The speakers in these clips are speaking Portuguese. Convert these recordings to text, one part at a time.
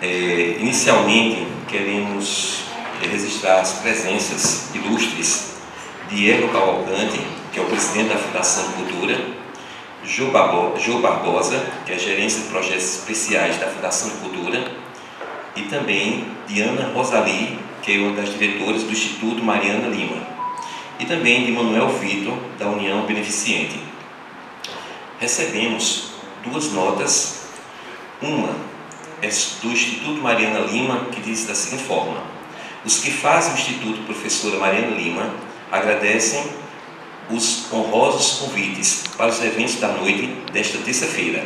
Inicialmente, queremos registrar as presenças ilustres de Hélio Cavalcante, que é o presidente da Fundação Cultura, Jô Barbosa, que é gerência de projetos especiais da Fundação Cultura, e também de Ana Rosali, que é uma das diretoras do Instituto Mariana Lima, e também de Manuel Vitor, da União Beneficente. Recebemos duas notas, uma é do Instituto Mariana Lima, que diz da seguinte forma: os que fazem o Instituto Professora Mariana Lima agradecem os honrosos convites para os eventos da noite desta terça-feira,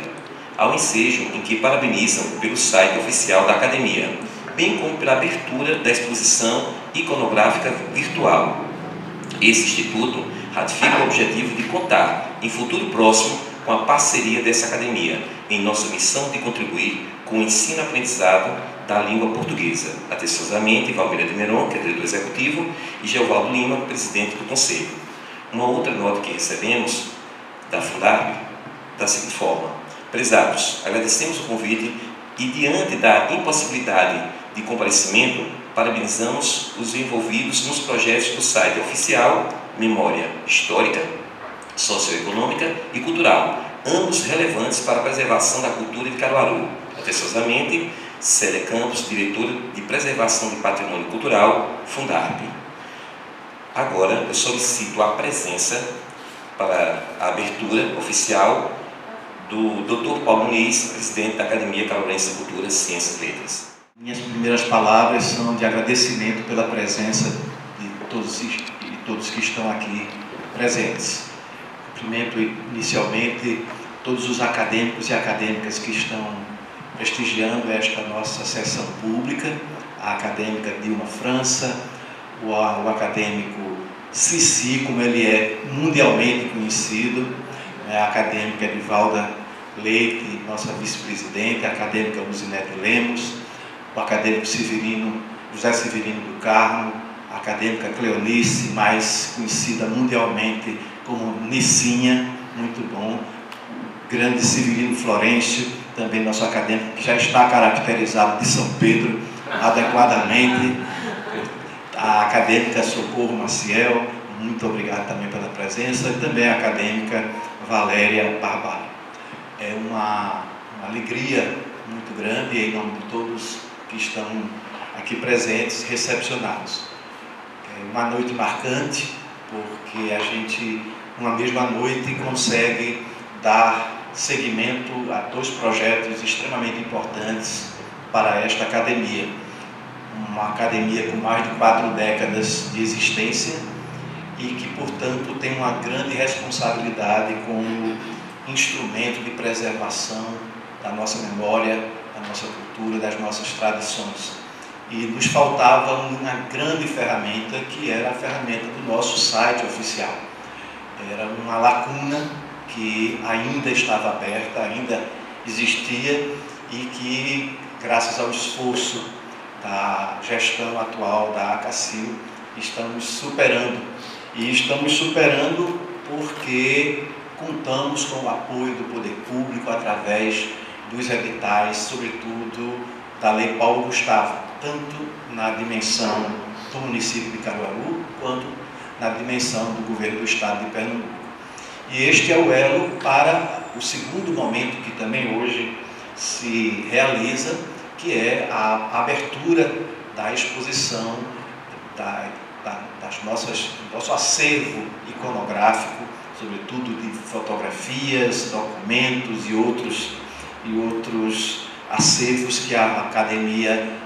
ao ensejo em que parabenizam pelo site oficial da Academia, bem como pela abertura da exposição iconográfica virtual. Esse Instituto ratifica o objetivo de contar, em futuro próximo, com a parceria dessa Academia, em nossa missão de contribuir com o ensino-aprendizado da língua portuguesa. Atenciosamente, Valmira de Meron, que é diretor executivo, e Geovaldo Lima, presidente do Conselho. Uma outra nota que recebemos da Fundarp, da seguinte forma: prezados, agradecemos o convite e, diante da impossibilidade de comparecimento, parabenizamos os envolvidos nos projetos do site oficial Memória Histórica, Socioeconômica e Cultural, ambos relevantes para a preservação da cultura de Caruaru. Atenciosamente, Célia Campos, diretora de Preservação de Patrimônio Cultural, Fundarp. Agora, eu solicito a presença para a abertura oficial do Dr. Paulo Muniz, presidente da Academia Caruarense de Cultura, Ciências e Letras. Minhas primeiras palavras são de agradecimento pela presença de todos que estão aqui presentes. Cumprimento inicialmente todos os acadêmicos e acadêmicas que estão prestigiando esta nossa sessão pública, a acadêmica Dilma França, o acadêmico Cici, como ele é mundialmente conhecido, a acadêmica Edivalda Leite, nossa vice-presidente, a acadêmica Luzinete Lemos, o acadêmico José Severino do Carmo, a acadêmica Cleonice, mais conhecida mundialmente como Nicinha, muito bom, o grande Severino Florencio, também nosso acadêmico, que já está caracterizado de São Pedro adequadamente, a acadêmica Socorro Maciel, muito obrigado também pela presença, e também a acadêmica Valéria Barbalho. É uma alegria muito grande, em nome de todos que estão aqui presentes, recepcionados. É uma noite marcante, porque a gente, numa mesma noite, consegue dar seguimento a dois projetos extremamente importantes para esta academia. Uma academia com mais de 4 décadas de existência e que, portanto, tem uma grande responsabilidade como instrumento de preservação da nossa memória, da nossa cultura, das nossas tradições. E nos faltava uma grande ferramenta, que era a ferramenta do nosso site oficial. Era uma lacuna que ainda estava aberta, ainda existia, e que, graças ao esforço da gestão atual da ACACIL, estamos superando. E estamos superando porque contamos com o apoio do poder público através dos editais, sobretudo da Lei Paulo Gustavo, tanto na dimensão do município de Caruaru, quanto na dimensão do governo do estado de Pernambuco. E este é o elo para o segundo momento que também hoje se realiza, que é a abertura da exposição do nosso acervo iconográfico, sobretudo de fotografias, documentos e outros acervos que a academia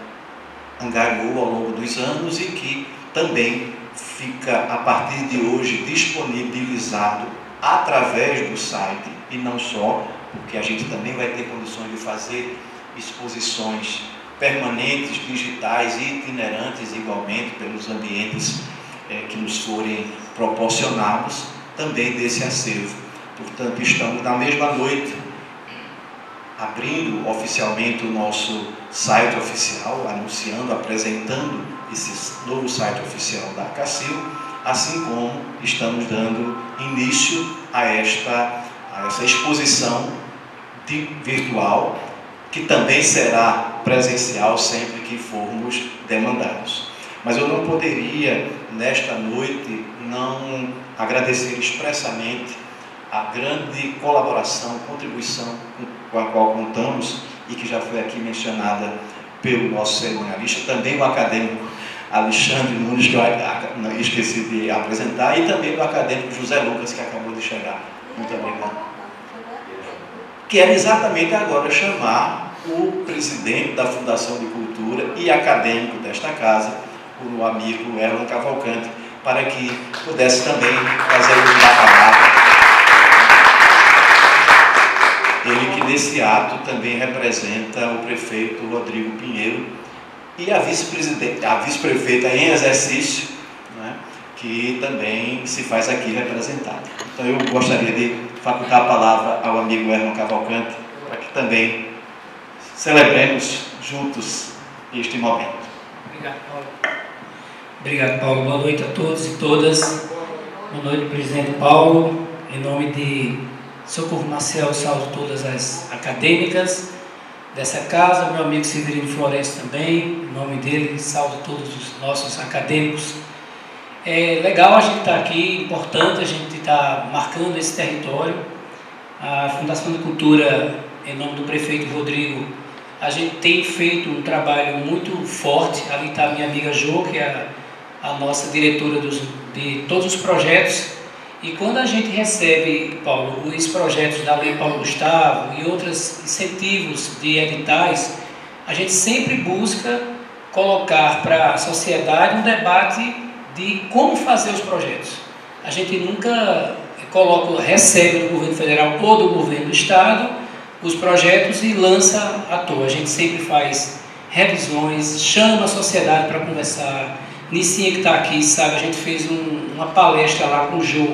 angariou ao longo dos anos e que também fica, a partir de hoje, disponibilizado através do site, e não só, porque a gente também vai ter condições de fazer exposições permanentes, digitais e itinerantes igualmente pelos ambientes que nos forem proporcionados também desse acervo. Portanto, estamos na mesma noite abrindo oficialmente o nosso site oficial, anunciando, apresentando esse novo site oficial da ACACIL, assim como estamos dando início a essa exposição virtual que também será presencial sempre que formos demandados. Mas eu não poderia, nesta noite, não agradecer expressamente a grande colaboração, contribuição com a qual contamos e que já foi aqui mencionada pelo nosso cerimonialista, também o acadêmico Alexandre Nunes, que eu esqueci de apresentar, e também o acadêmico José Lucas, que acabou de chegar. Muito obrigado. Quero exatamente agora chamar o presidente da Fundação de Cultura e acadêmico desta casa, o amigo Erlon Cavalcante, para que pudesse também fazer uso da palavra. Ele que nesse ato também representa o prefeito Rodrigo Pinheiro e a vice-prefeita em exercício, né, que também se faz aqui representada. Então eu gostaria de facultar a palavra ao amigo Erlon Cavalcante para que também celebremos juntos este momento. Obrigado, Paulo. Obrigado, Paulo. Boa noite a todos e todas. Boa noite, presidente Paulo. Em nome de Socorro Marcel, saúdo todas as acadêmicas dessa casa, meu amigo Severino Florencio também, em nome dele, saúdo todos os nossos acadêmicos. É legal a gente estar aqui, importante a gente estar marcando esse território. A Fundação de Cultura, em nome do prefeito Rodrigo, a gente tem feito um trabalho muito forte. Ali está a minha amiga Jo, que é a nossa diretora de todos os projetos. E quando a gente recebe, Paulo, os projetos da Lei Paulo Gustavo e outros incentivos de editais, a gente sempre busca colocar para a sociedade um debate de como fazer os projetos. A gente nunca recebe do governo federal ou do governo do estado os projetos e lança à toa. A gente sempre faz revisões, chama a sociedade para conversar. Nicinha que está aqui, sabe, a gente fez uma palestra lá com o Jô,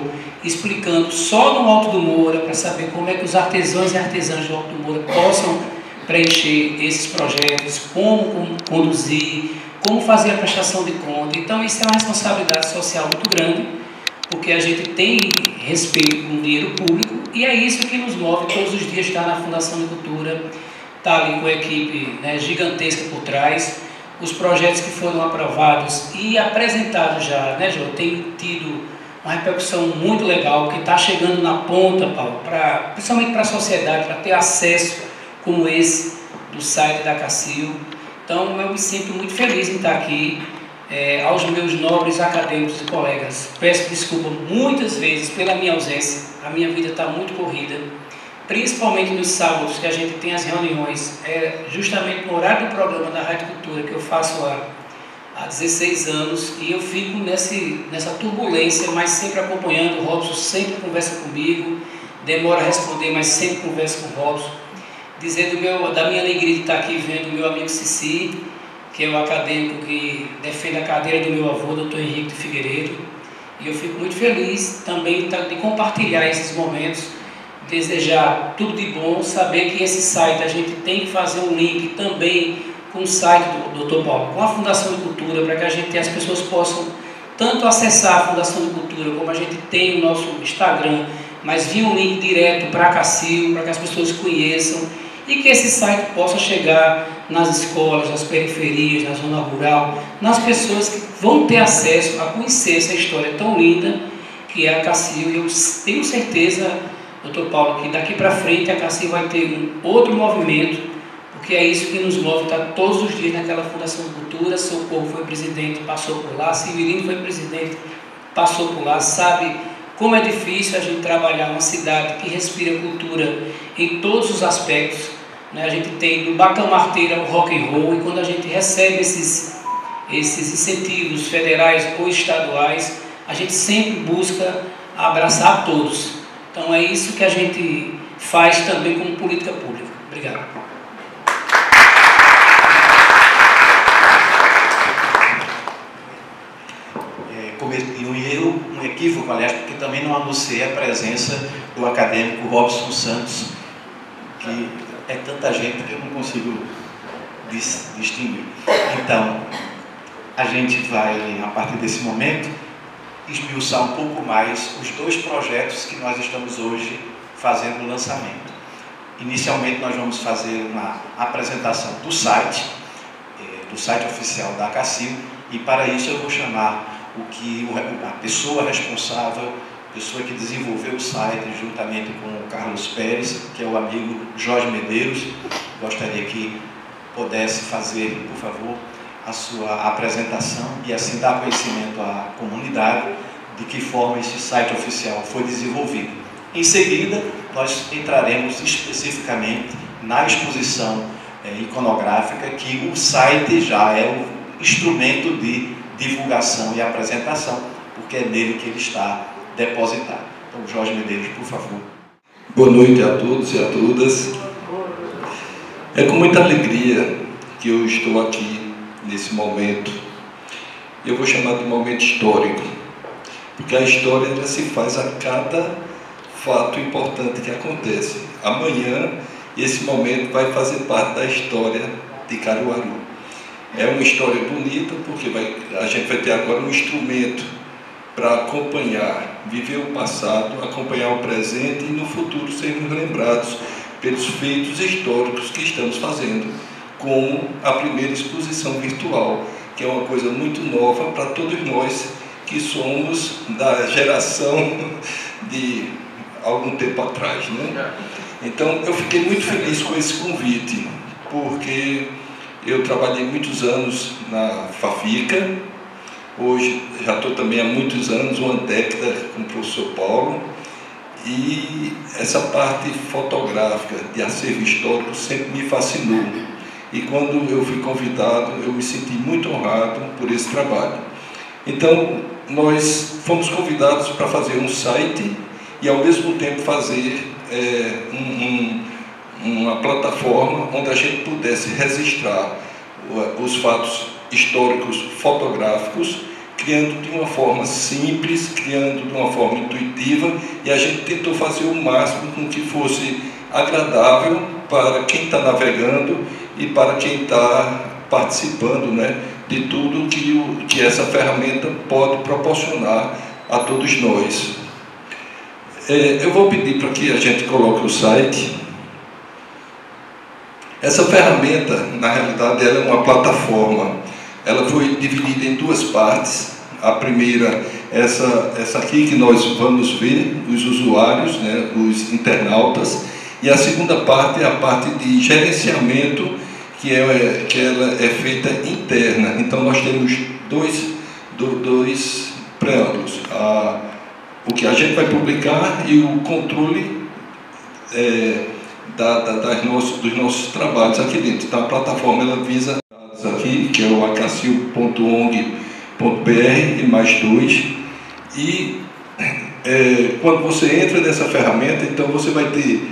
explicando só no Alto do Moura, para saber como é que os artesãos e artesãs do Alto do Moura possam preencher esses projetos, como conduzir, como fazer a prestação de conta. Então isso é uma responsabilidade social muito grande, porque a gente tem respeito com o dinheiro público e é isso que nos move todos os dias, estar na Fundação de Cultura, estar ali com a equipe, né, gigantesca por trás. Os projetos que foram aprovados e apresentados já, né, Jô, tem tido uma repercussão muito legal, que está chegando na ponta, Paulo, principalmente para a sociedade, para ter acesso como esse do site da CACIL. Então, eu me sinto muito feliz em estar aqui. Aos meus nobres acadêmicos e colegas, peço desculpa muitas vezes pela minha ausência. A minha vida está muito corrida, principalmente nos sábados, que a gente tem as reuniões, justamente no horário do programa da Rádio Cultura, que eu faço há 16 anos, e eu fico nessa turbulência, mas sempre acompanhando. O Robson sempre conversa comigo, demora a responder, mas sempre conversa com o Robson. Dizer da minha alegria de estar aqui vendo o meu amigo Cici, que é o acadêmico que defende a cadeira do meu avô, Dr. Henrique de Figueiredo, e eu fico muito feliz também de compartilhar esses momentos, desejar tudo de bom, saber que esse site a gente tem que fazer um link também com o site do Dr. Paulo, com a Fundação de Cultura, para que as pessoas possam tanto acessar a Fundação de Cultura, como a gente tem o nosso Instagram, mas via um link direto para a CACIL, para que as pessoas conheçam, e que esse site possa chegar nas escolas, nas periferias, na zona rural, nas pessoas que vão ter acesso a conhecer essa história tão linda que é a CACIL. E eu tenho certeza, Dr. Paulo, que daqui para frente a CACIL vai ter um outro movimento, porque é isso que nos move, está todos os dias naquela Fundação de Cultura. Socorro foi presidente, passou por lá, Severino foi presidente, passou por lá, sabe como é difícil a gente trabalhar uma cidade que respira cultura em todos os aspectos, né? A gente tem do Bacamarteira ao rock and roll, e quando a gente recebe esses incentivos federais ou estaduais, a gente sempre busca abraçar todos. Então é isso que a gente faz também como política pública. Obrigado. Cometi um equívoco, aliás, porque também não anunciei a presença do acadêmico Robson Santos, que é tanta gente que eu não consigo distinguir. Então, a gente vai, a partir desse momento, esmiuçar um pouco mais os dois projetos que nós estamos hoje fazendo o lançamento. Inicialmente nós vamos fazer uma apresentação do site oficial da ACACIL, e para isso eu vou chamar a pessoa responsável, a pessoa que desenvolveu o site juntamente com o Carlos Pérez, que é o amigo Jorge Medeiros. Gostaria que pudesse fazer, por favor, a sua apresentação e assim dar conhecimento à comunidade de que forma esse site oficial foi desenvolvido. Em seguida, nós entraremos especificamente na exposição iconográfica, que o site já é o instrumento de divulgação e apresentação, porque é nele que ele está depositado. Então, Jorge Medeiros, por favor. Boa noite a todos e a todas. É com muita alegria que eu estou aqui nesse momento. Eu vou chamar de momento histórico, porque a história ela se faz a cada fato importante que acontece. Amanhã, esse momento vai fazer parte da história de Caruaru. É uma história bonita, porque a gente vai ter agora um instrumento para acompanhar, viver o passado, acompanhar o presente e no futuro sermos lembrados pelos feitos históricos que estamos fazendo, como a primeira exposição virtual, que é uma coisa muito nova para todos nós que somos da geração de algum tempo atrás, né? Então, eu fiquei muito feliz com esse convite, porque eu trabalhei muitos anos na Fafica, hoje já estou também há muitos anos, uma década com o professor Paulo, e essa parte fotográfica de acervo histórico sempre me fascinou. E quando eu fui convidado, eu me senti muito honrado por esse trabalho. Então, nós fomos convidados para fazer um site e, ao mesmo tempo, fazer uma plataforma onde a gente pudesse registrar os fatos históricos fotográficos, criando de uma forma simples, criando de uma forma intuitiva, e a gente tentou fazer o máximo com que fosse agradável para quem está navegando e para quem está participando, né, de tudo que essa ferramenta pode proporcionar a todos nós. Eu vou pedir para que a gente coloque o site. Essa ferramenta, na realidade, ela é uma plataforma. Ela foi dividida em duas partes. A primeira, essa aqui que nós vamos ver, os usuários, né, os internautas. E a segunda parte é a parte de gerenciamento, que ela é feita interna. Então, nós temos dois preâmbulos. O que a gente vai publicar e o controle dos nossos trabalhos aqui dentro. Então, a plataforma ela visa dados aqui, que é o acacil.ong.br e mais 2. E quando você entra nessa ferramenta, então você vai ter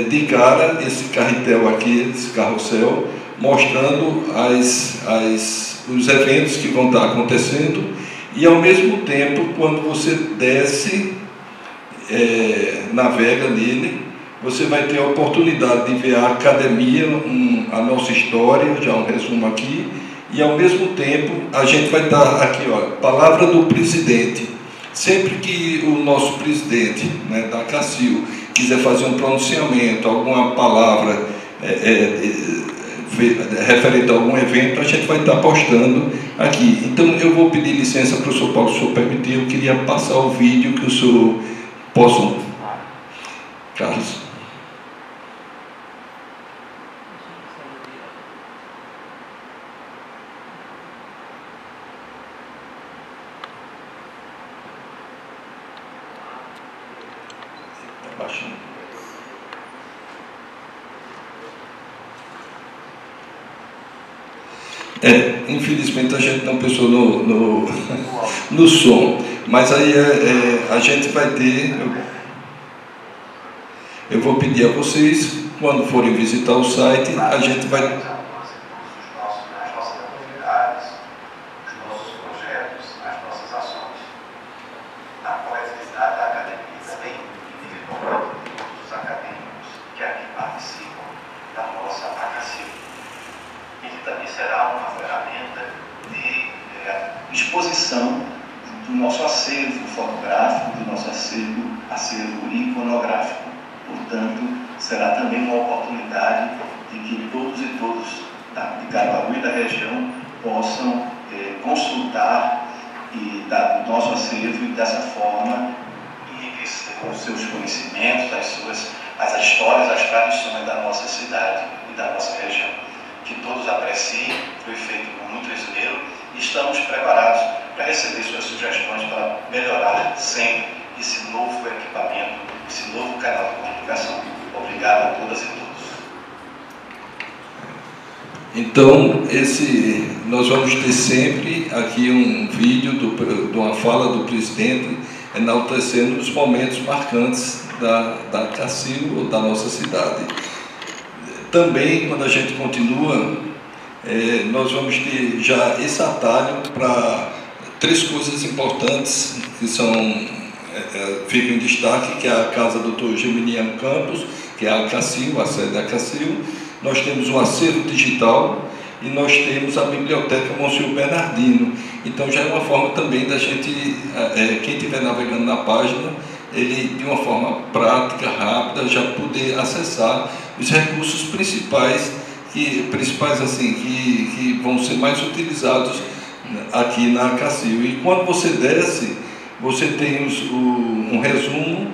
de cara esse carretel aqui, esse carrossel, mostrando os eventos que vão estar acontecendo. E, ao mesmo tempo, quando você desce, navega nele, você vai ter a oportunidade de ver a academia, a nossa história, já um resumo aqui, e, ao mesmo tempo, a gente vai estar aqui, ó, palavra do presidente. Sempre que o nosso presidente, né, da ACACIL, quiser fazer um pronunciamento, alguma palavra referente a algum evento, a gente vai estar postando aqui. Então, eu vou pedir licença para o senhor Paulo, se o senhor permitir, eu queria passar o vídeo que o senhor possa... Carlos. Está baixando. Infelizmente a gente não pensou no som, mas aí a gente vai ter... Eu vou pedir a vocês, quando forem visitar o site, a gente vai... Exposição do nosso acervo fotográfico, do nosso acervo iconográfico. Portanto, será também uma oportunidade de que todos e todas de Caruaru e da região possam consultar e dar o nosso acervo e dessa forma enriquecer os seus conhecimentos, as histórias, as tradições da nossa cidade e da nossa região. Que todos apreciem, foi feito com muito esmero e estamos preparados para receber suas sugestões para melhorar sempre esse novo equipamento, esse novo canal de comunicação. Obrigado a todas e todos. Então, nós vamos ter sempre aqui um vídeo de uma fala do presidente enaltecendo os momentos marcantes da Cacil, da nossa cidade. Também, quando a gente continua, nós vamos ter já esse atalho para 3 coisas importantes que ficam em destaque, que é a Casa Dr. Geminiano Campos, que é a Cacil, a sede da Cacil. Nós temos o acervo digital e nós temos a Biblioteca Monsenhor Bernardino. Então já é uma forma também da gente, quem estiver navegando na página, ele de uma forma prática, rápida, já poder acessar os recursos principais que vão ser mais utilizados aqui na Cacil. E quando você desce, você tem um resumo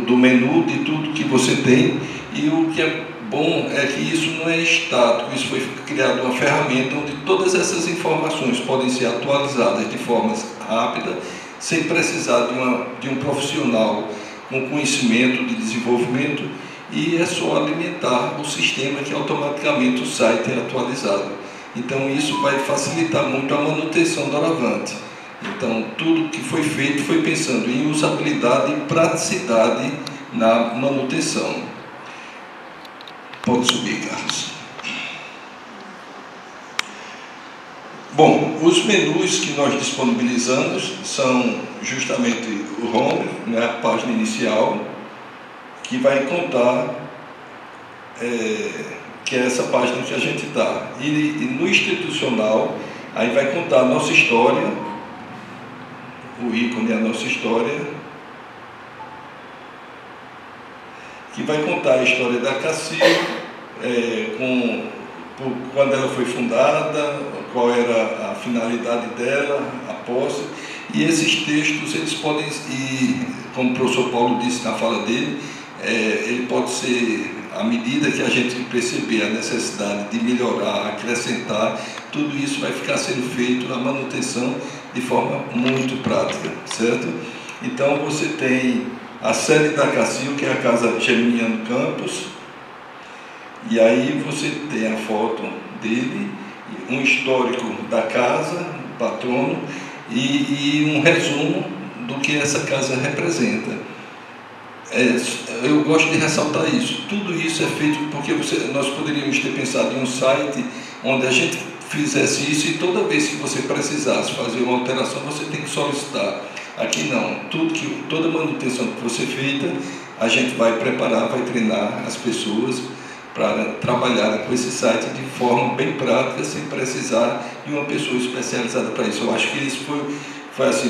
do menu, de tudo que você tem, e o que é bom é que isso não é estático, isso foi criado uma ferramenta onde todas essas informações podem ser atualizadas de forma rápida, sem precisar de um profissional com conhecimento de desenvolvimento, e é só alimentar o sistema que automaticamente o site é atualizado. Então isso vai facilitar muito a manutenção do Oravante. Então tudo que foi feito foi pensando em usabilidade e praticidade na manutenção. Pode subir, Carlos. Bom, os menus que nós disponibilizamos são justamente o home, né, a página inicial, que vai contar, que é essa página que a gente está. E no institucional, aí vai contar a nossa história, o ícone é a nossa história, que vai contar a história da Cacil, quando ela foi fundada, qual era a finalidade dela, a posse. E esses textos, eles podem, como o professor Paulo disse na fala dele, ele pode ser, à medida que a gente perceber a necessidade de melhorar, acrescentar, tudo isso vai ficar sendo feito, a manutenção, de forma muito prática, certo? Então você tem a sede da Cacil, que é a Casa Geminiano Campos, e aí você tem a foto dele, um histórico da casa, do patrono, e um resumo do que essa casa representa. Eu gosto de ressaltar isso. Tudo isso é feito porque nós poderíamos ter pensado em um site onde a gente fizesse isso e toda vez que você precisasse fazer uma alteração, você tem que solicitar. Aqui não. Toda manutenção que for feita, a gente vai preparar, vai treinar as pessoas para trabalhar com esse site de forma bem prática, sem precisar de uma pessoa especializada para isso. Eu acho que isso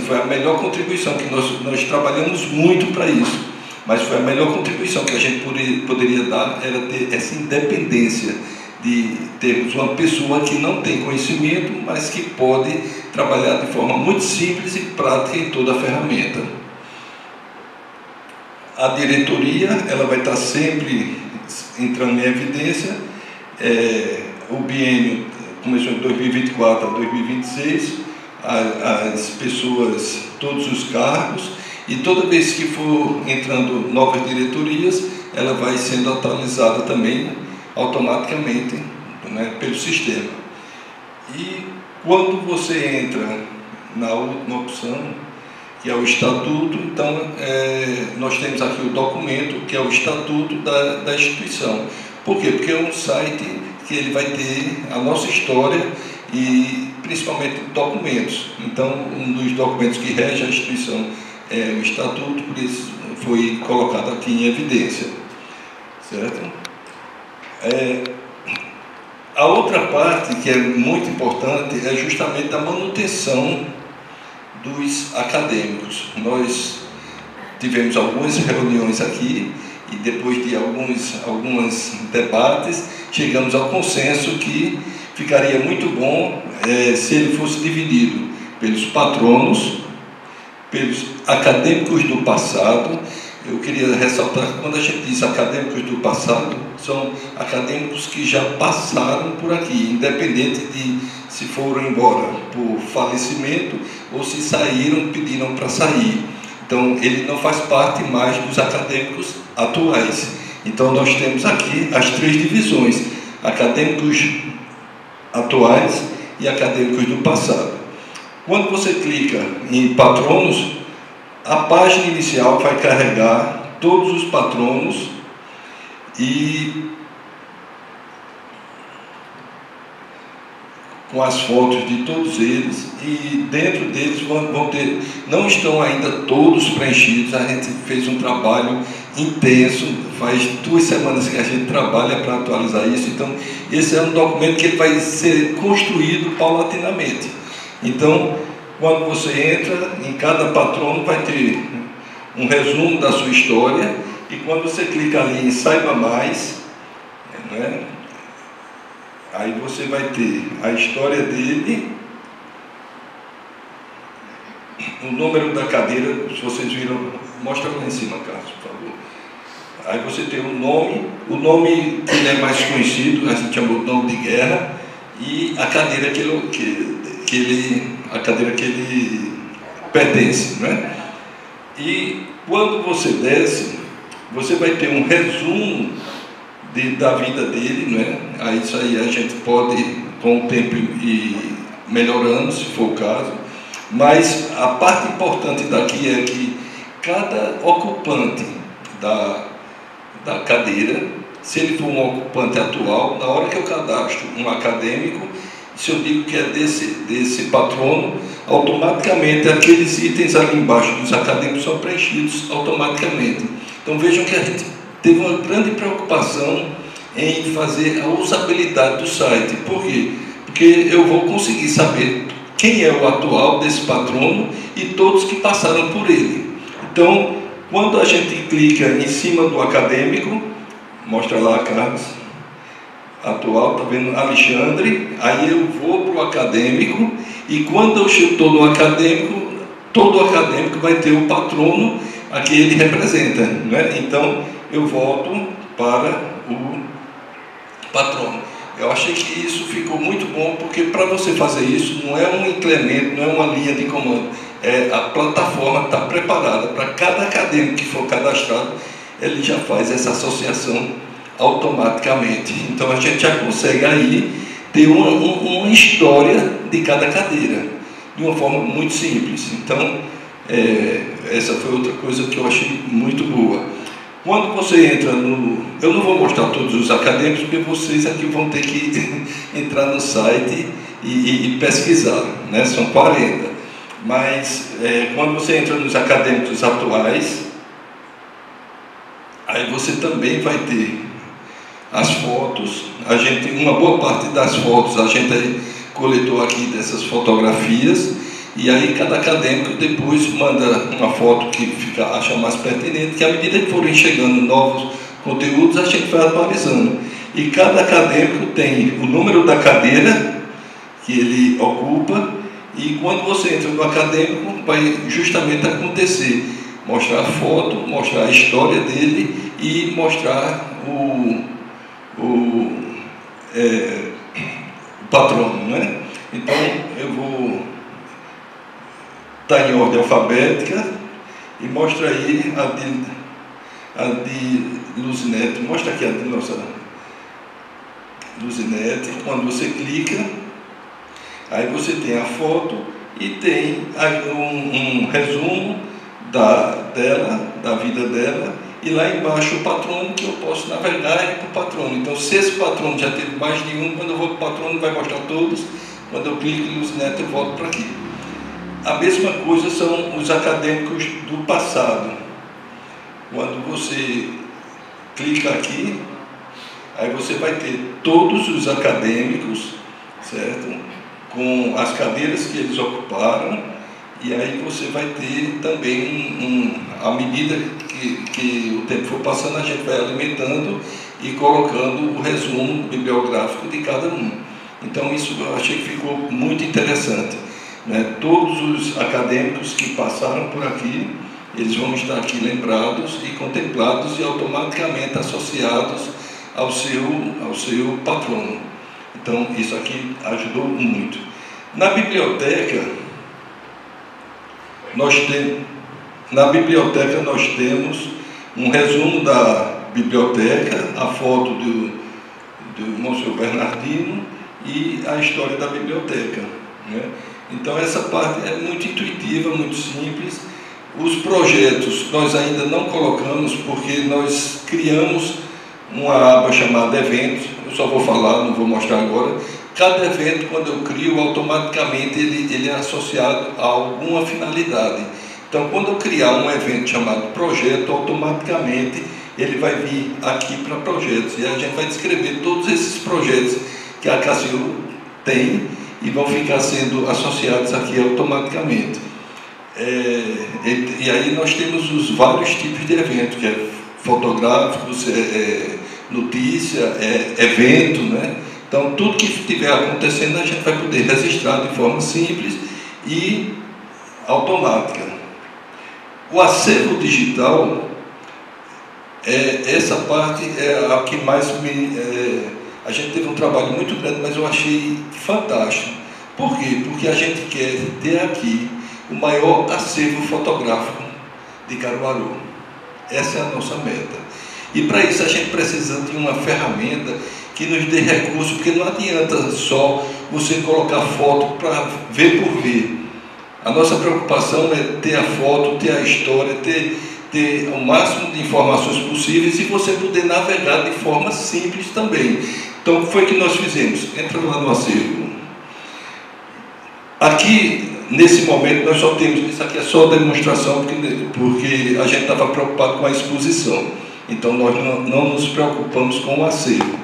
foi a melhor contribuição, que nós trabalhamos muito para isso, mas foi a melhor contribuição que a gente poderia dar, era ter essa independência de termos uma pessoa que não tem conhecimento, mas que pode trabalhar de forma muito simples e prática em toda a ferramenta. A diretoria, ela vai estar sempre entrando em evidência. O biênio começou em 2024 a 2026, as pessoas, todos os cargos, e toda vez que for entrando novas diretorias, ela vai sendo atualizada também automaticamente, né, pelo sistema. E quando você entra na última opção, que é o estatuto, então nós temos aqui o documento, que é o estatuto da instituição. Por quê? Porque é um site que ele vai ter a nossa história e principalmente documentos. Então, um dos documentos que rege a instituição é o estatuto, por isso foi colocado aqui em evidência. Certo? A outra parte que é muito importante é justamente a manutenção dos acadêmicos. Nós tivemos algumas reuniões aqui e depois de alguns debates, chegamos ao consenso que ficaria muito bom se ele fosse dividido pelos patronos, pelos acadêmicos do passado. Eu queria ressaltar que quando a gente diz acadêmicos do passado, são acadêmicos que já passaram por aqui, independente de se foram embora por falecimento ou se saíram, pediram para sair. Então, ele não faz parte mais dos acadêmicos atuais. Então, nós temos aqui as 3 divisões: acadêmicos atuais e acadêmicos do passado. Quando você clica em patronos, a página inicial vai carregar todos os patronos e com as fotos de todos eles, e dentro deles vão ter, não estão ainda todos preenchidos. A gente fez um trabalho intenso, faz 2 semanas que a gente trabalha para atualizar isso. Então, esse é um documento que vai ser construído paulatinamente. Então, quando você entra, em cada patrono vai ter um resumo da sua história, e quando você clica ali em Saiba Mais, né, aí você vai ter a história dele, o número da cadeira, se vocês viram, mostra lá em cima, Carlos, por favor. Aí você tem o nome que ele é mais conhecido, a gente chama o nome de guerra, e a cadeira que ele pertence, né? E quando você desce, você vai ter um resumo da vida dele, né? Aí isso aí a gente pode, com o tempo, ir melhorando, se for o caso. Mas a parte importante daqui é que cada ocupante da cadeira, se ele for um ocupante atual, na hora que eu cadastro um acadêmico, se eu digo que é desse patrono, automaticamente aqueles itens ali embaixo dos acadêmicos são preenchidos automaticamente. Então vejam que a gente teve uma grande preocupação em fazer a usabilidade do site. Por quê? Porque eu vou conseguir saber quem é o atual desse patrono e todos que passaram por ele. Então, quando a gente clica em cima do acadêmico, mostra lá, Carlos, atual, está vendo Alexandre, aí eu vou para o acadêmico, e quando eu estou no acadêmico, todo acadêmico vai ter o patrono a que ele representa, né? Então eu volto para o patrono. Eu achei que isso ficou muito bom, porque para você fazer isso não é um incremento, não é uma linha de comando, a plataforma está preparada para cada acadêmico que for cadastrado, ele já faz essa associação automaticamente. Então a gente já consegue aí ter uma história de cada cadeira, de uma forma muito simples. Então, essa foi outra coisa que eu achei muito boa. Quando você entra no... Eu não vou mostrar todos os acadêmicos, porque vocês aqui vão ter que entrar no site e pesquisar, né? São 40. Mas, quando você entra nos acadêmicos atuais, aí você também vai ter as fotos. Uma boa parte das fotos a gente aí coletou aqui dessas fotografias, e aí cada acadêmico depois manda uma foto que acha mais pertinente, que à medida que forem chegando novos conteúdos, a gente vai atualizando. E cada acadêmico tem o número da cadeira que ele ocupa, e quando você entra no acadêmico, vai justamente acontecer, mostrar a foto, mostrar a história dele e mostrar o patrono, né? Então eu vou estar em ordem alfabética e mostra aí a de Luzinete. Mostra aqui a de nossa Luzinete. Quando você clica, aí você tem a foto e tem aí um resumo da vida dela, e lá embaixo o patrono, que eu posso navegar para o patrono. Então, se esse patrono já teve mais de um, quando eu vou para o patrono vai mostrar todos. Quando eu clico em Luzinete, eu volto para aqui. A mesma coisa são os acadêmicos do passado. Quando você clica aqui, aí você vai ter todos os acadêmicos, certo? Com as cadeiras que eles ocuparam, e aí você vai ter também à medida que que o tempo for passando, a gente vai alimentando e colocando o resumo bibliográfico de cada um. Então, isso eu achei que ficou muito interessante, né? Todos os acadêmicos que passaram por aqui, eles vão estar aqui lembrados e contemplados e automaticamente associados ao seu patrono. Então, isso aqui ajudou muito. Na biblioteca, nós temos um resumo da biblioteca, a foto do Monsenhor Bernardino e a história da biblioteca, né? Então, essa parte é muito intuitiva, muito simples. Os projetos nós ainda não colocamos, porque nós criamos uma aba chamada eventos. Eu só vou falar, não vou mostrar agora. Cada evento, quando eu crio, automaticamente ele é associado a alguma finalidade. Então, quando eu criar um evento chamado projeto, automaticamente ele vai vir aqui para projetos. E a gente vai descrever todos esses projetos que a Cacil tem e vão ficar sendo associados aqui automaticamente. E aí nós temos os vários tipos de eventos, que é fotográficos, notícia, evento, né? Então, tudo que estiver acontecendo, a gente vai poder registrar de forma simples e automática. O acervo digital, essa parte é a que mais a gente teve um trabalho muito grande, mas eu achei fantástico. Por quê? Porque a gente quer ter aqui o maior acervo fotográfico de Caruaru. Essa é a nossa meta. E para isso a gente precisa de uma ferramenta que nos dê recursos, porque não adianta só você colocar foto para ver por ver. A nossa preocupação é ter a foto, ter a história, ter o máximo de informações possíveis e você poder navegar de forma simples também. Então, foi o que nós fizemos. Entra lá no acervo. Aqui, nesse momento, nós só temos... Isso aqui é só demonstração, porque a gente estava preocupado com a exposição. Então, nós não nos preocupamos com o acervo.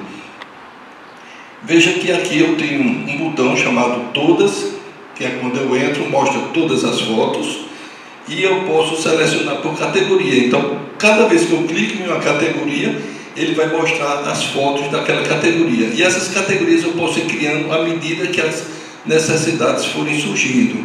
Veja que aqui eu tenho um botão chamado Todas, que é quando eu entro, mostra todas as fotos, e eu posso selecionar por categoria. Então, cada vez que eu clico em uma categoria, ele vai mostrar as fotos daquela categoria. E essas categorias eu posso ir criando à medida que as necessidades forem surgindo.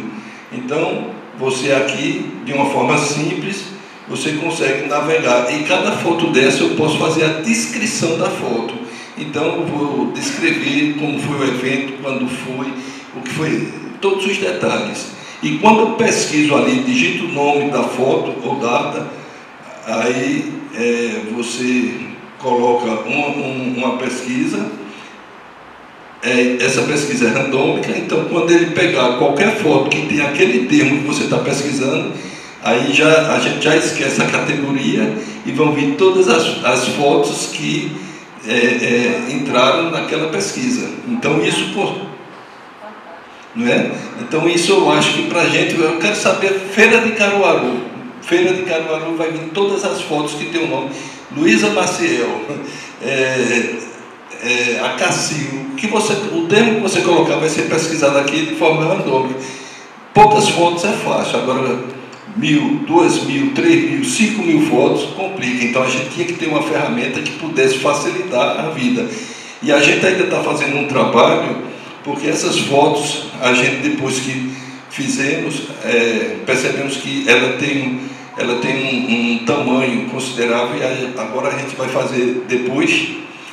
Então, você aqui, de uma forma simples, você consegue navegar. E cada foto dessa eu posso fazer a descrição da foto. Então, eu vou descrever como foi o evento, quando foi, o que foi, todos os detalhes. E quando eu pesquiso ali, digito o nome da foto ou data, aí você coloca uma pesquisa, essa pesquisa é randômica, então quando ele pegar qualquer foto que tem aquele termo que você está pesquisando, aí a gente já esquece a categoria e vão vir todas as fotos que entraram naquela pesquisa. Então isso, não é? Então isso eu acho que para a gente, eu quero saber, Feira de Caruaru. Feira de Caruaru vai vir todas as fotos que tem o nome. Luísa Maciel, a Cacil, o termo que você colocar vai ser pesquisado aqui de forma randômica. Poucas fotos é fácil, agora 1.000, 2.000, 3.000, 5.000 fotos complica. Então a gente tinha que ter uma ferramenta que pudesse facilitar a vida. E a gente ainda está fazendo um trabalho, porque essas fotos, a gente depois que fizemos, percebemos que ela tem um tamanho considerável, e agora a gente vai fazer depois,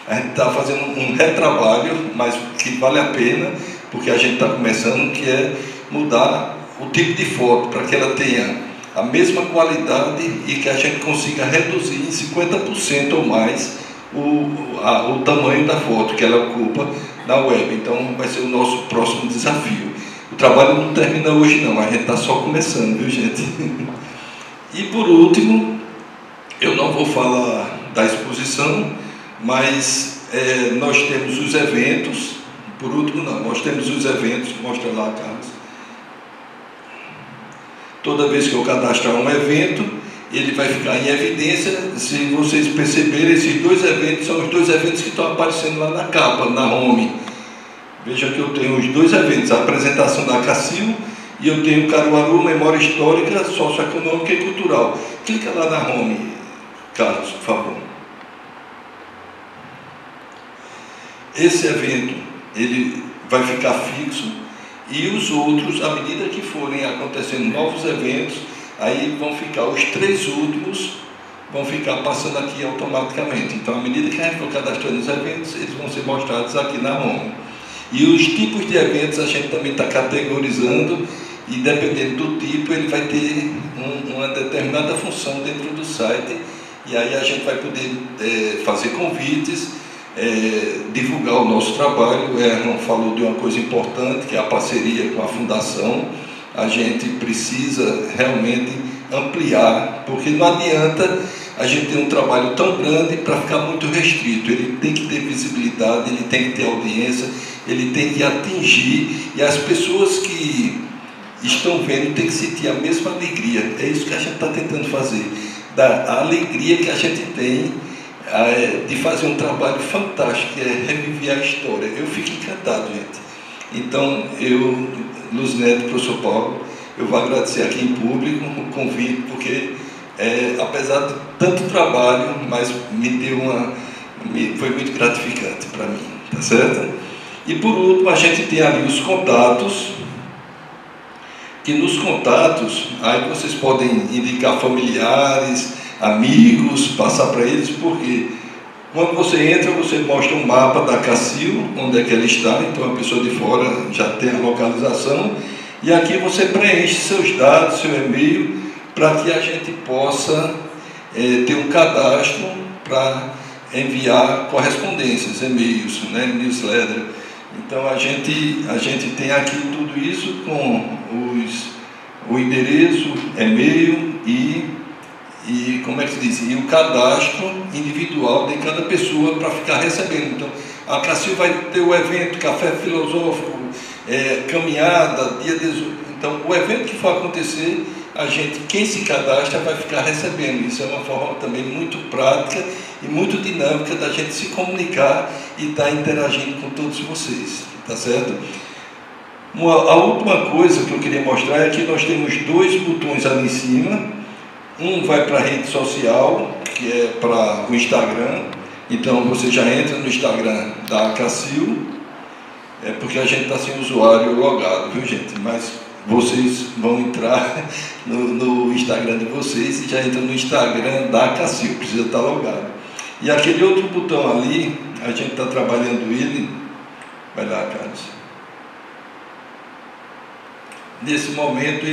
a gente está fazendo um retrabalho, mas que vale a pena, porque a gente está começando, que é mudar o tipo de foto, para que ela tenha a mesma qualidade e que a gente consiga reduzir em 50% ou mais o tamanho da foto que ela ocupa na web. Então vai ser o nosso próximo desafio. O trabalho não termina hoje não, a gente está só começando, viu gente? E por último, eu não vou falar da exposição, mas nós temos os eventos. Por último não, nós temos os eventos, mostra lá, Carlos. Toda vez que eu cadastrar um evento, ele vai ficar em evidência. Se vocês perceberem, esses dois eventos são os dois eventos que estão aparecendo lá na capa, na home. Veja que eu tenho os dois eventos, a apresentação da Cacil e eu tenho Caruaru, Memória Histórica, Socioeconômica e Cultural. Clica lá na home, Carlos, por favor. Esse evento, ele vai ficar fixo e os outros, à medida que forem acontecendo novos eventos, aí vão ficar os 3 últimos, vão ficar passando aqui automaticamente. Então, à medida que a gente for cadastrando os eventos, eles vão ser mostrados aqui na home. E os tipos de eventos a gente também está categorizando e, dependendo do tipo, ele vai ter uma determinada função dentro do site e aí a gente vai poder fazer convites, divulgar o nosso trabalho. O Erlon falou de uma coisa importante, que é a parceria com a Fundação. A gente precisa realmente ampliar, porque não adianta a gente ter um trabalho tão grande para ficar muito restrito. Ele tem que ter visibilidade, ele tem que ter audiência, ele tem que atingir, e as pessoas que estão vendo têm que sentir a mesma alegria. É isso que a gente está tentando fazer, da alegria que a gente tem de fazer um trabalho fantástico, que é reviver a história. Eu fico encantado, gente. Então, eu, Luz Neto, professor Paulo, eu vou agradecer aqui em público o convite, porque apesar de tanto trabalho, mas foi muito gratificante para mim, tá certo? E por último, a gente tem ali os contatos, que nos contatos, aí vocês podem indicar familiares, amigos, passar para eles, porque quando você entra, você mostra um mapa da CACIL, onde é que ela está, então a pessoa de fora já tem a localização, e aqui você preenche seus dados, seu e-mail, para que a gente possa ter um cadastro para enviar correspondências, e-mails, né, newsletter. Então a gente tem aqui tudo isso com o endereço, e-mail e como é que se diz? E o cadastro individual de cada pessoa para ficar recebendo. Então, a CACIL vai ter o evento, café filosófico, caminhada, dia 18. Então, o evento que for acontecer, quem se cadastra vai ficar recebendo. Isso é uma forma também muito prática e muito dinâmica da gente se comunicar e estar interagindo com todos vocês, tá certo? A última coisa que eu queria mostrar é que nós temos 2 botões ali em cima. Um vai para a rede social, que é para o Instagram. Então você já entra no Instagram da CACIL, porque a gente está sem usuário logado, viu, gente? Mas vocês vão entrar no Instagram de vocês e já entram no Instagram da CACIL, precisa estar logado. E aquele outro botão ali, a gente está trabalhando ele. Vai lá, Carlos. Nesse momento,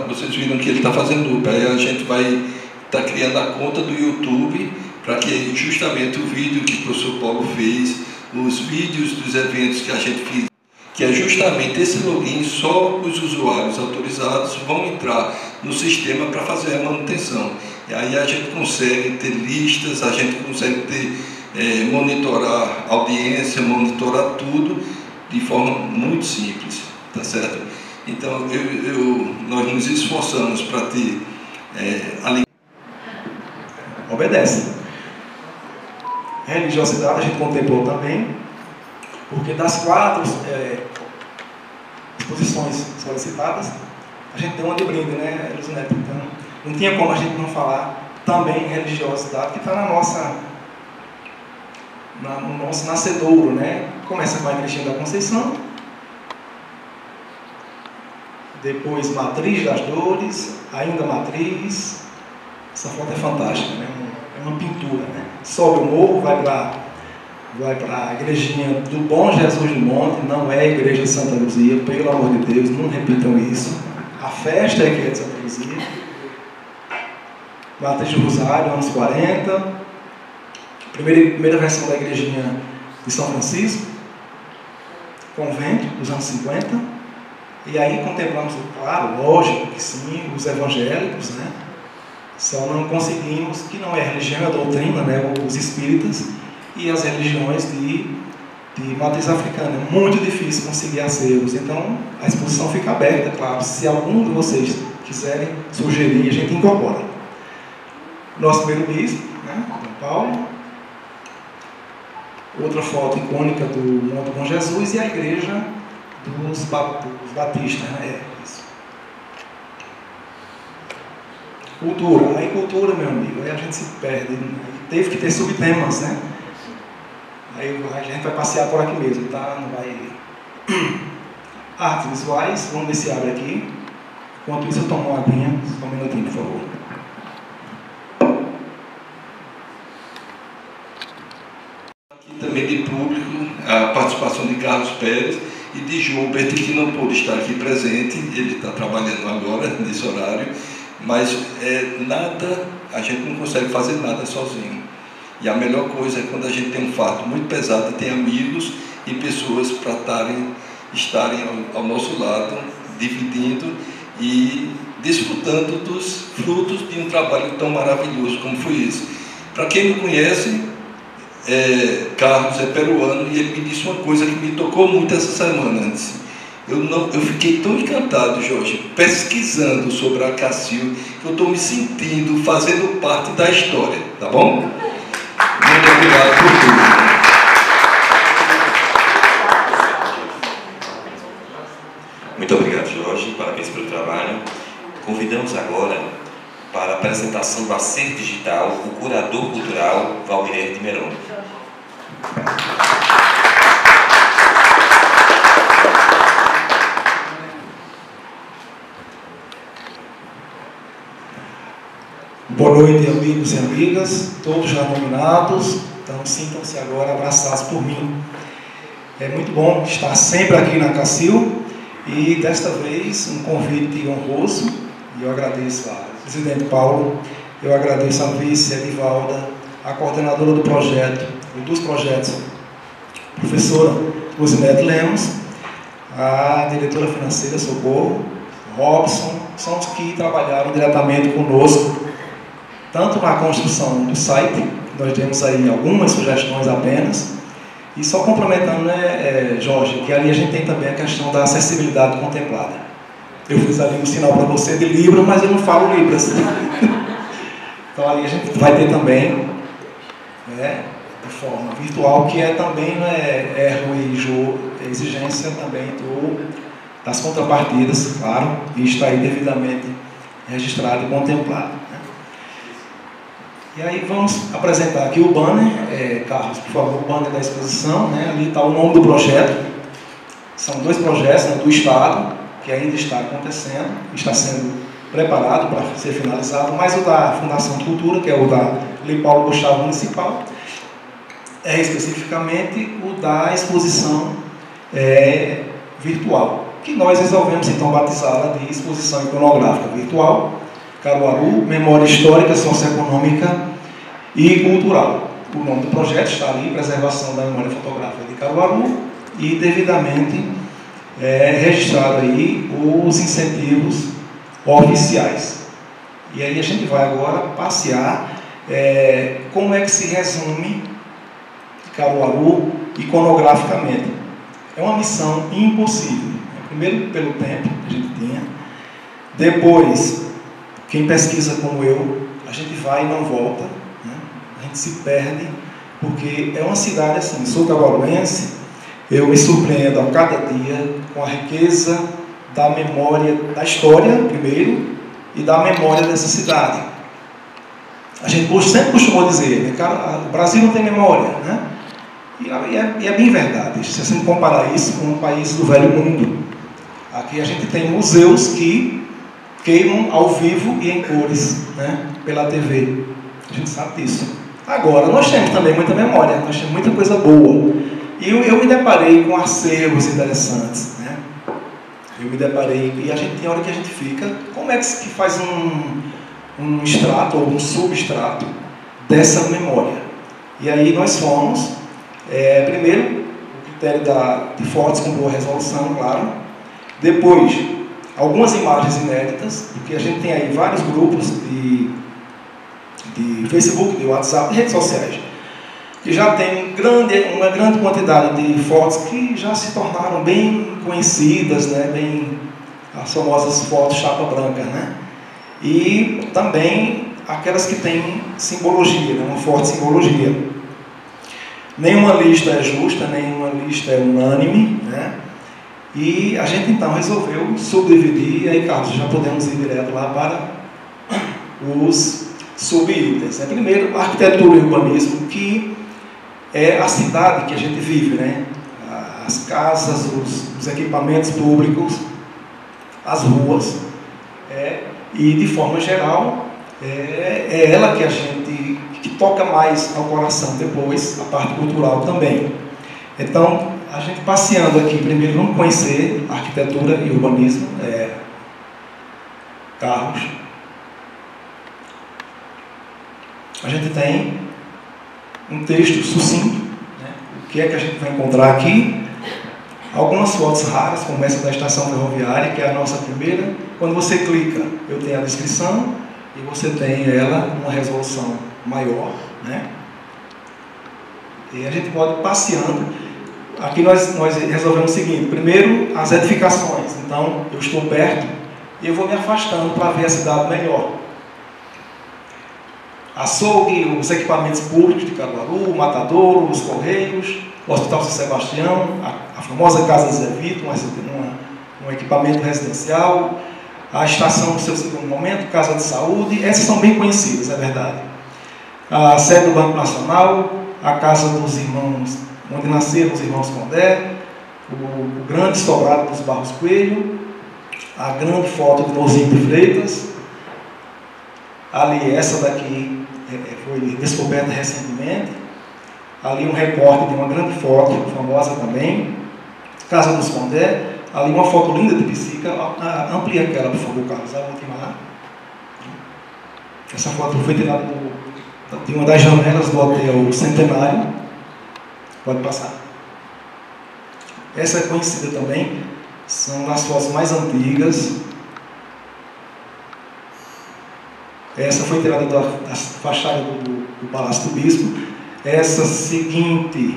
vocês viram que ele está fazendo loop. Aí a gente vai estar criando a conta do YouTube para que justamente o vídeo que o professor Paulo fez, os vídeos dos eventos que a gente fez, que é justamente esse login, só os usuários autorizados vão entrar no sistema para fazer a manutenção. E aí a gente consegue ter listas, a gente consegue monitorar audiência, monitorar tudo de forma muito simples, tá certo? Então, nós nos esforçamos para ter obedece. Religiosidade a gente contemplou também, porque das 4 exposições solicitadas, a gente deu uma de brinde, né, Luiz Neto? Então, não tinha como a gente não falar também em religiosidade, que está no nosso nascedouro, né? Começa com a Igrejinha da Conceição, depois Matriz das Dores, ainda Matriz. Essa foto é fantástica, né? É uma pintura, né? Sobe o morro, vai para a igrejinha do Bom Jesus do Monte, não é a igreja de Santa Luzia, pelo amor de Deus, não repitam isso. A festa é que é de Santa Luzia. Matriz do Rosário, anos 40. Primeira versão da igrejinha de São Francisco, convento, dos anos 50. E aí contemplamos, claro, lógico que sim, os evangélicos, né? Só não conseguimos, que não é religião, é doutrina, né? Os espíritas e as religiões de matriz africana. É muito difícil conseguir acervos. Então, a exposição fica aberta, claro. Se algum de vocês quiserem sugerir, a gente incorpora. Nosso primeiro bispo, né? Dom Paulo. Outra foto icônica do Monte Bom Jesus e a igreja dos batistas, né? Isso. Cultura. Aí cultura, meu amigo, aí a gente se perde. Teve que ter subtemas, né? Aí a gente vai passear por aqui mesmo, tá? Não vai... Artes visuais, vamos ver se abre aqui. Enquanto isso eu tomo uma aguinha, só um minutinho, por favor. Aqui também de público, a participação de Carlos Pérez e de Gilbert, que não pôde estar aqui presente, ele está trabalhando agora nesse horário, mas nada, a gente não consegue fazer nada sozinho. E a melhor coisa é quando a gente tem um fato muito pesado, tem amigos e pessoas para estarem ao nosso lado, dividindo e desfrutando dos frutos de um trabalho tão maravilhoso como foi esse. Para quem não conhece, Carlos é peruano e ele me disse uma coisa que me tocou muito essa semana antes. Eu fiquei tão encantado, Jorge, pesquisando sobre a CACIL, que eu estou me sentindo fazendo parte da história, tá bom? Muito obrigado por tudo. Muito obrigado, Jorge. Parabéns pelo trabalho. Convidamos agora para a apresentação do Acervo Digital o curador cultural Valmir de Meron. Boa noite, amigos e amigas, todos já nominados, então sintam-se agora abraçados por mim. É muito bom estar sempre aqui na CACIL e desta vez um convite honroso, e eu agradeço ao presidente Paulo, eu agradeço à vice Edivalda, a coordenadora do projeto, dos projetos, professora Luzinete Lemos, a diretora financeira Socorro, Robson, são os que trabalharam diretamente conosco, tanto na construção do site, nós temos aí algumas sugestões apenas, e só complementando, né, Jorge, que ali a gente tem também a questão da acessibilidade contemplada. Eu fiz ali um sinal para você de Libra, mas eu não falo Libras. Então ali a gente vai ter também, né, de forma virtual, que é também, né, erro e exigência também das contrapartidas, claro, e está aí devidamente registrado e contemplado. E aí vamos apresentar aqui o banner, Carlos, por favor, o banner da exposição, né? Ali está o nome do projeto. São dois projetos, né, do Estado, que ainda está acontecendo, está sendo preparado para ser finalizado, mas o da Fundação de Cultura, que é o da Lei Paulo Gustavo Municipal, é especificamente o da exposição virtual, que nós resolvemos então batizá-la de Exposição Iconográfica Virtual, Caruaru, Memória Histórica, Socioeconômica e Cultural. O nome do projeto está ali, Preservação da Memória Fotográfica de Caruaru, e devidamente registrado aí os incentivos oficiais. E aí a gente vai agora passear como é que se resume Caruaru iconograficamente. É uma missão impossível. Primeiro pelo tempo que a gente tinha, depois quem pesquisa como eu, a gente vai e não volta, né? A gente se perde, porque é uma cidade assim, sou caruaruense, eu me surpreendo a cada dia com a riqueza da memória, da história, primeiro, e da memória dessa cidade. A gente sempre costumou dizer, né, cara, o Brasil não tem memória, né? E é bem verdade, se você comparar isso com um país do velho mundo. Aqui a gente tem museus que queimam ao vivo e em cores, né, pela TV. A gente sabe disso. Agora, nós temos também muita memória, nós temos muita coisa boa. E eu me deparei com acervos interessantes, né? Eu me deparei, e a gente tem hora que a gente fica, como é que faz um extrato ou um substrato dessa memória? E aí nós fomos, primeiro, o critério de fotos com boa resolução, claro. Depois, algumas imagens inéditas, porque a gente tem aí vários grupos de Facebook, de WhatsApp, de redes sociais, que já tem uma grande quantidade de fotos que já se tornaram bem conhecidas, né? Bem, as famosas fotos chapa branca, né? E também aquelas que têm simbologia, né? Uma forte simbologia. Nenhuma lista é justa, nenhuma lista é unânime, né? E a gente então resolveu subdividir, e aí, Carlos, já podemos ir direto lá para os subitens. Primeiro, arquitetura e urbanismo, que é a cidade que a gente vive, né? As casas, os equipamentos públicos, as ruas, e de forma geral é ela que a gente que toca mais ao coração depois, a parte cultural também. Então, a gente passeando aqui, primeiro vamos conhecer arquitetura e urbanismo, carros. A gente tem um texto sucinto, né? O que é que a gente vai encontrar aqui? Algumas fotos raras, como essa da estação ferroviária, que é a nossa primeira. Quando você clica, eu tenho a descrição e você tem ela numa resolução maior, né? E a gente pode ir passeando. Aqui nós resolvemos o seguinte: primeiro, as edificações. Então, eu estou perto e eu vou me afastando para ver a cidade melhor. Açougue, os equipamentos públicos de Caruaru, o Matadouro, os Correios, o Hospital São Sebastião, a famosa Casa Zé Vito, um equipamento residencial, a estação do seu segundo momento, Casa de Saúde. Essas são bem conhecidas, é verdade. A sede do Banco Nacional, a casa dos irmãos, onde nasceram os irmãos Condé, o grande sobrado dos Barros Coelho, a grande foto do Nozinho de Freitas. Ali, essa daqui foi descoberta recentemente. Ali um recorte de uma grande foto, famosa também, Casa dos Condé. Ali uma foto linda de Psica. Amplia aquela, por favor, Carlos, a última lá. Essa foto foi tirada de uma das janelas do Hotel Centenário. Pode passar. Essa é conhecida também, são as fotos mais antigas. Essa foi tirada da fachada do Palácio do Bispo. Essa seguinte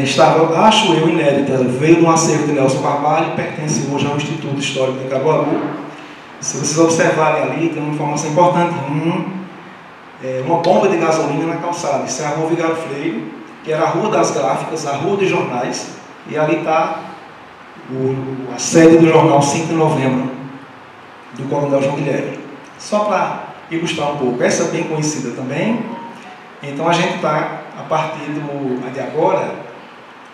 estava, acho eu, inédita. Veio no acervo de Nelson Carvalho, pertence hoje ao Instituto Histórico de Caruaru. Se vocês observarem ali, tem uma informação importante. Uma bomba de gasolina na calçada. Isso é a Rua Vigário Freire, que era a Rua das Gráficas, a Rua dos Jornais. E ali está a sede do jornal 5 de Novembro, do Coronel João Guilherme. Só para ilustrar um pouco, essa é bem conhecida também. Então a gente está, a partir de agora,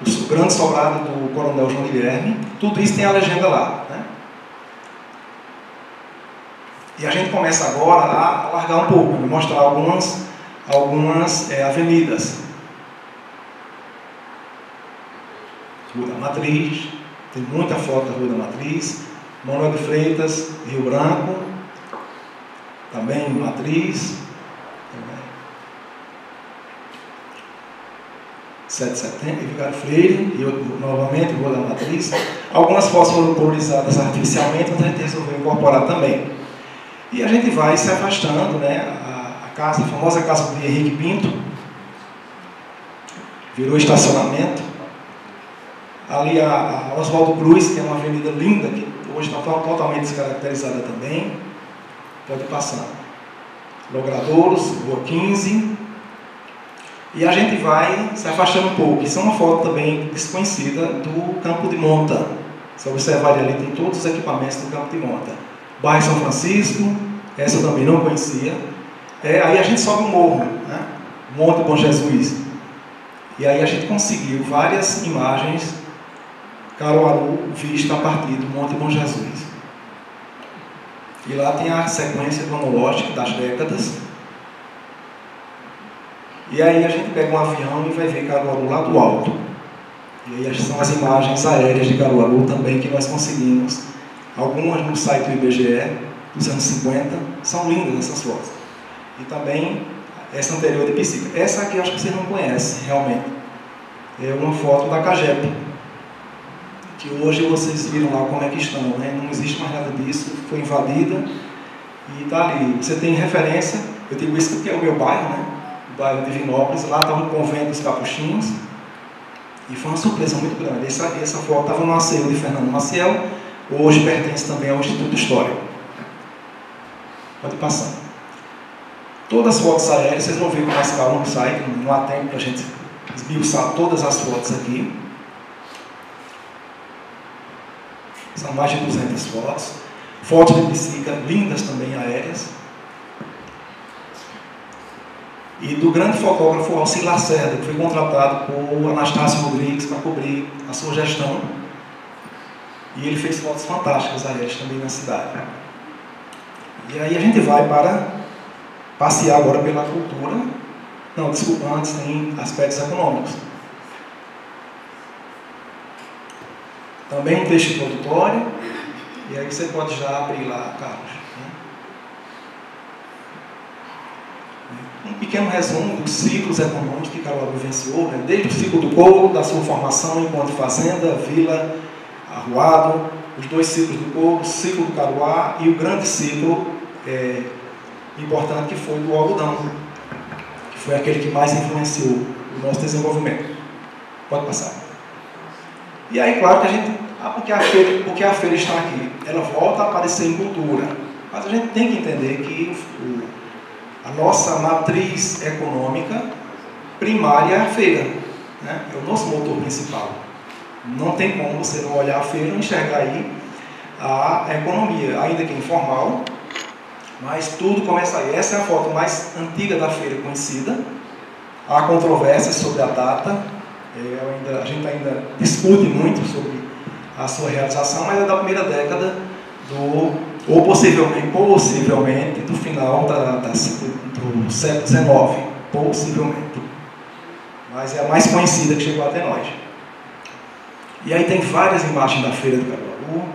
o grande sobrado do Coronel João Guilherme, tudo isso tem a legenda lá, né? E a gente começa agora a largar um pouco, mostrar algumas avenidas. Rua da Matriz, tem muita foto da Rua da Matriz. Manuel de Freitas, Rio Branco, também Matriz, 7 de setembro, Vigário Freire, e novamente Rua da Matriz. Algumas fotos foram colorizadas artificialmente, mas a gente resolveu incorporar também. E a gente vai se afastando, né? A famosa casa de Henrique Pinto virou estacionamento. Ali a Oswaldo Cruz, que é uma avenida linda, que hoje está totalmente descaracterizada também. Pode passar. Logradouros, Rua 15. E a gente vai se afastando um pouco. Isso é uma foto também desconhecida do Campo de Monta. Se observar ali, tem todos os equipamentos do Campo de Monta. Bairro São Francisco, essa eu também não conhecia. Aí a gente sobe o morro, né? Monte Bom Jesus. E aí a gente conseguiu várias imagens Caruaru vista a partir do Monte Bom Jesus. E lá tem a sequência cronológica das décadas. E aí a gente pega um avião e vai ver Caruaru lá do alto. E aí são as imagens aéreas de Caruaru também que nós conseguimos. Algumas no site do IBGE, dos anos 50. São lindas essas fotos. E também essa anterior de Psica. Essa aqui eu acho que vocês não conhecem, realmente. É uma foto da CAGEP, que hoje vocês viram lá como é que estão, né? Não existe mais nada disso, foi invadida e está ali. Você tem referência, eu digo isso porque é o meu bairro, né? O bairro de Divinópolis, lá estava o convento dos Capuchinhos e foi uma surpresa muito grande. Essa foto estava no acervo de Fernando Maciel, hoje pertence também ao Instituto Histórico. Pode passar. Todas as fotos aéreas, vocês vão ver com mais calma no site, não há tempo para a gente esmiuçar todas as fotos aqui. São mais de 200 fotos. fotos de Psica, lindas também, aéreas. E do grande fotógrafo Alcir Lacerda, que foi contratado por Anastácio Rodrigues para cobrir a sua gestão. E ele fez fotos fantásticas aéreas também na cidade. E aí a gente vai para passear agora pela cultura. Não, desculpa, antes tem aspectos econômicos. Também um texto introdutório. E aí você pode já abrir lá, Carlos. Um pequeno resumo dos ciclos econômicos que Caruaru vivenciou, né? Desde o ciclo do couro, da sua formação enquanto fazenda, vila, arruado, os 2 ciclos do couro, o ciclo do Caruá e o grande ciclo importante que foi do algodão, que foi aquele que mais influenciou o nosso desenvolvimento. Pode passar. E aí, claro que a gente... porque a feira está aqui? Ela volta a aparecer em cultura. Mas a gente tem que entender que a nossa matriz econômica primária é a feira, né? É o nosso motor principal. Não tem como você não olhar a feira e enxergar aí a economia, ainda que informal, mas tudo começa aí. Essa é a foto mais antiga da feira conhecida. Há controvérsias sobre a data, a gente ainda discute muito sobre a sua realização, mas é da primeira década ou possivelmente do final do século XIX, possivelmente. Mas é a mais conhecida que chegou até nós. E aí tem várias imagens da Feira do Caruaru.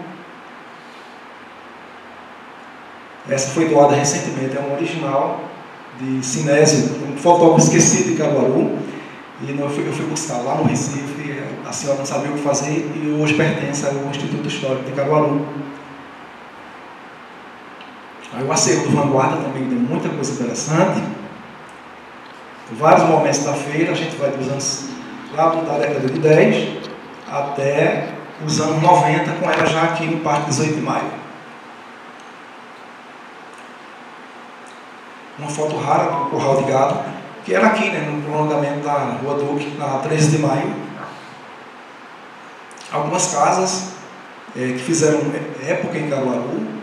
Essa foi doada recentemente, é um original de Sinésio, um fotógrafo esquecido de Caruaru. E eu fui buscar lá no Recife, a senhora não sabia o que fazer e hoje pertence ao Instituto Histórico de Caruaru. Aí o acervo do Vanguarda também tem muita coisa interessante. Vários momentos da feira, a gente vai dos anos lá da década de 10 até os anos 90, com ela já aqui no Parque 18 de Maio. Uma foto rara do Curral de Gado, que era aqui, né, no prolongamento da Rua Duque, na 13 de Maio. Algumas casas que fizeram época em Caruaru,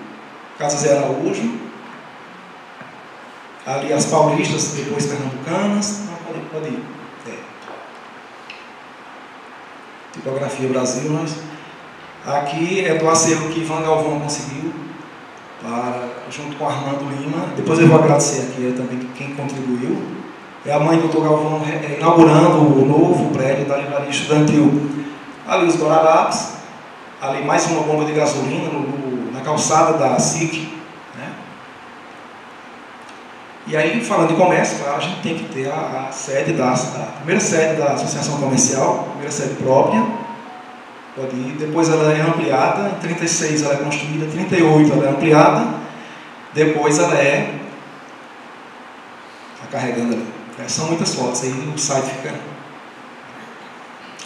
Casas de Araújo, ali as paulistas, depois pernambucanas. Não, pode ir. Tipografia Brasil, nós. Aqui é do acervo que Ivan Galvão conseguiu, junto com Armando Lima. Depois eu vou agradecer aqui também quem contribuiu. É a mãe do Dr. Galvão inaugurando o novo prédio da livraria estudantil. Ali os Guararapes, ali mais uma bomba de gasolina na calçada da SIC. Né? E aí, falando de comércio, claro, a gente tem que ter a sede a primeira sede da Associação Comercial, a primeira sede própria. Pode ir. Depois ela é ampliada, em 36 ela é construída, em 38 ela é ampliada, depois ela é... Está carregando ali. São muitas fotos, aí o site fica...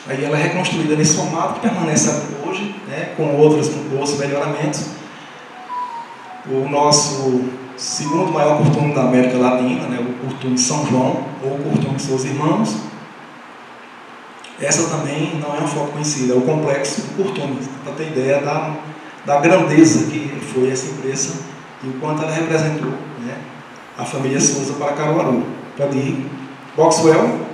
Aí ela é reconstruída nesse formato que permanece até hoje, né, com outros melhoramentos. O nosso segundo maior curtume da América Latina, né, o curtume São João, ou o curtume Seus Irmãos. Essa também não é uma foto conhecida, é o complexo do curtume, para ter ideia da grandeza que foi essa empresa e o quanto ela representou, né, a família Souza para Caruaru. Pode ir. Boxwell,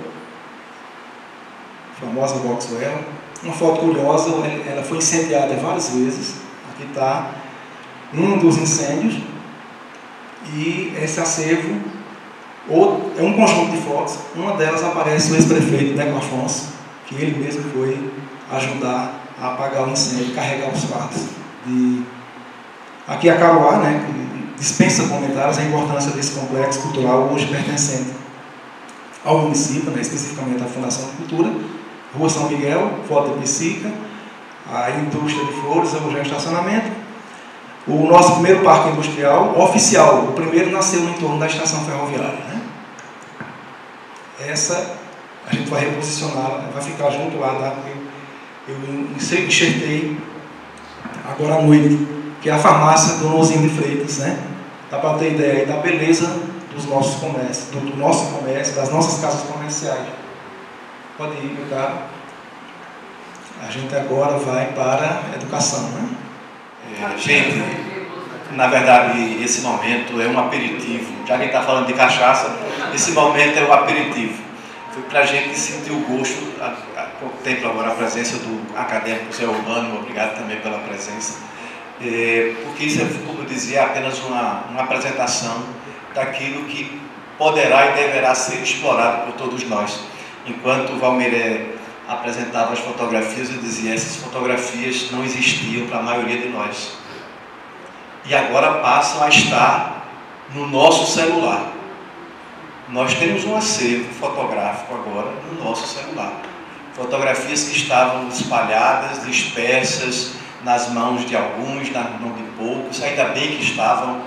famosa Boxwell. Uma foto curiosa, ela foi incendiada várias vezes. Aqui está um dos incêndios. E esse acervo é um conjunto de fotos. Uma delas aparece o ex-prefeito Neco Afonso, que ele mesmo foi ajudar a apagar o incêndio, carregar os fatos. Aqui a Caruá, né, que dispensa comentários a importância desse complexo cultural hoje pertencente ao município, né, especificamente à Fundação de Cultura, Rua São Miguel, foto de Psica, a indústria de flores, o estacionamento. O nosso primeiro parque industrial oficial, o primeiro nasceu no entorno da estação ferroviária. Né? Essa a gente vai reposicionar, vai ficar junto lá. Eu enxertei agora à noite, que é a farmácia do Nozinho de Freitas. Né? Dá para ter ideia aí da beleza dos nossos comércios, do nosso comércio, das nossas casas comerciais. Pode ir, meu caro. A gente agora vai para a educação, né? Gente, Na verdade, esse momento é um aperitivo. Já que está falando de cachaça, esse momento é um aperitivo. Foi para a gente sentir o gosto. Contemplo agora a presença do acadêmico Zé Urbano, obrigado também pela presença. Porque isso, como eu dizia, é apenas uma apresentação daquilo que poderá e deverá ser explorado por todos nós. Enquanto o Valmiré apresentava as fotografias, eu dizia, essas fotografias não existiam para a maioria de nós. E agora passam a estar no nosso celular. Nós temos um acervo fotográfico agora no nosso celular. Fotografias que estavam espalhadas, dispersas nas mãos de alguns, nas mãos de poucos, ainda bem que estavam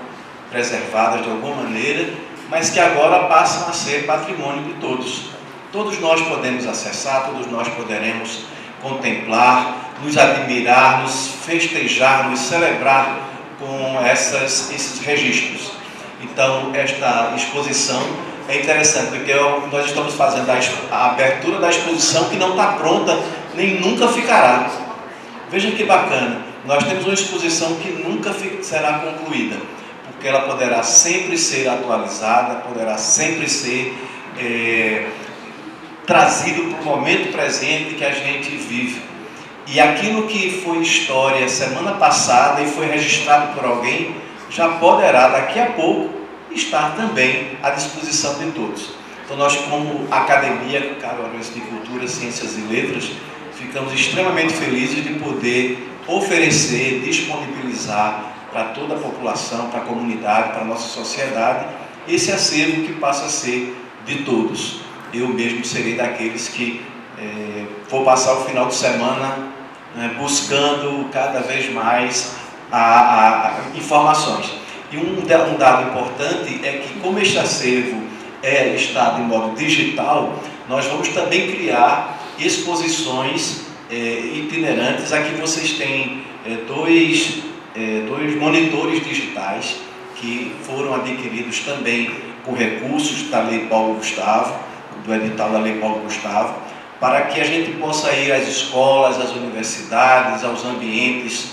preservadas de alguma maneira, mas que agora passam a ser patrimônio de todos. Todos nós podemos acessar, todos nós poderemos contemplar, nos admirar, nos festejar, nos celebrar com esses registros. Então, esta exposição é interessante, porque nós estamos fazendo a abertura da exposição que não está pronta, nem nunca ficará. Veja que bacana, nós temos uma exposição que nunca será concluída, porque ela poderá sempre ser atualizada, poderá sempre ser trazido para o momento presente que a gente vive. E aquilo que foi história semana passada e foi registrado por alguém, já poderá daqui a pouco estar também à disposição de todos. Então nós, como Academia Caruaruense de Cultura, Ciências e Letras, ficamos extremamente felizes de poder oferecer, disponibilizar para toda a população, para a comunidade, para a nossa sociedade, esse acervo que passa a ser de todos. Eu mesmo serei daqueles que vou passar o final de semana buscando cada vez mais informações. E um dado importante é que, como este acervo está em modo digital, nós vamos também criar exposições itinerantes. Aqui vocês têm dois monitores digitais que foram adquiridos também com recursos da Lei Paulo Gustavo, do edital da Lei Paulo Gustavo, para que a gente possa ir às escolas, às universidades, aos ambientes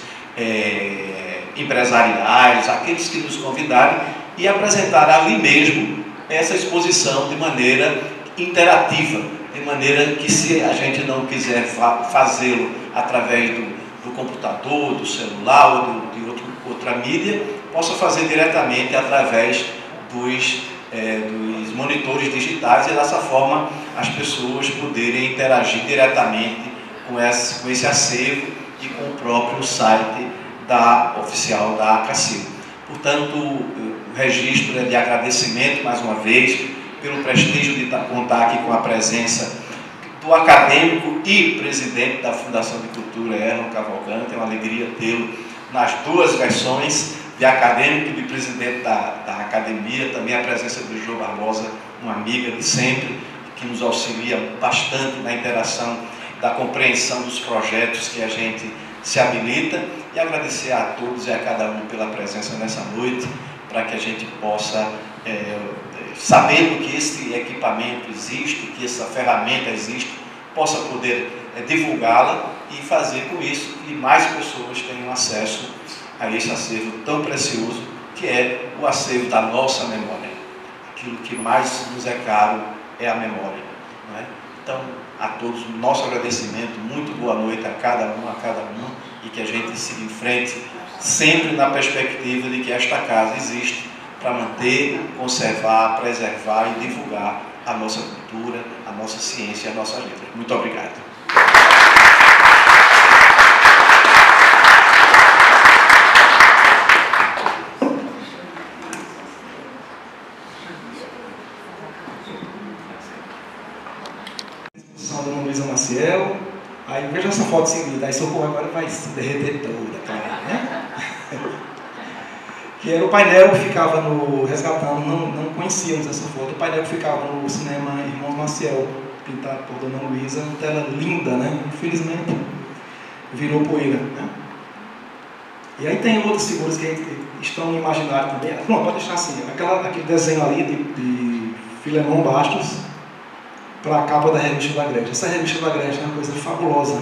empresariais, aqueles que nos convidarem, e apresentar ali mesmo essa exposição de maneira interativa, de maneira que, se a gente não quiser fazê-lo através do computador, do celular ou de outra mídia, possa fazer diretamente através dos monitores digitais, e dessa forma as pessoas poderem interagir diretamente com esse acervo e com o próprio site oficial da ACACIL. Portanto, o registro é de agradecimento mais uma vez pelo prestígio de contar aqui com a presença do acadêmico e presidente da Fundação de Cultura, Erlon Cavalcante. É uma alegria tê-lo nas duas versões, de acadêmico e de presidente da academia. Também a presença do João Barbosa, uma amiga de sempre, que nos auxilia bastante na interação da compreensão dos projetos que a gente se habilita, e agradecer a todos e a cada um pela presença nessa noite, para que a gente possa, sabendo que esse equipamento existe, que essa ferramenta existe, possa poder divulgá-la e fazer com isso que mais pessoas tenham acesso a esse acervo tão precioso, que é o acervo da nossa memória. Aquilo que mais nos é caro é a memória, não é? Então, a todos, o nosso agradecimento, muito boa noite a cada um, e que a gente siga em frente, sempre na perspectiva de que esta casa existe para manter, conservar, preservar e divulgar a nossa cultura, a nossa ciência e a nossa letra. Muito obrigado. Maciel, aí veja essa foto seguida, aí Socorro agora vai se derreter toda, cara, né? Que era o painel que ficava no Resgatando, não conhecíamos essa foto, o painel que ficava no cinema Irmãos Maciel, pintado por Dona Luísa, uma tela linda, né? Infelizmente virou poeira, né? E aí tem outras figuras que estão no imaginário também. Pronto, pode deixar assim, aquele desenho ali de Filemon Bastos, para a capa da Revista da Grécia. Essa Revista da Grécia é uma coisa fabulosa.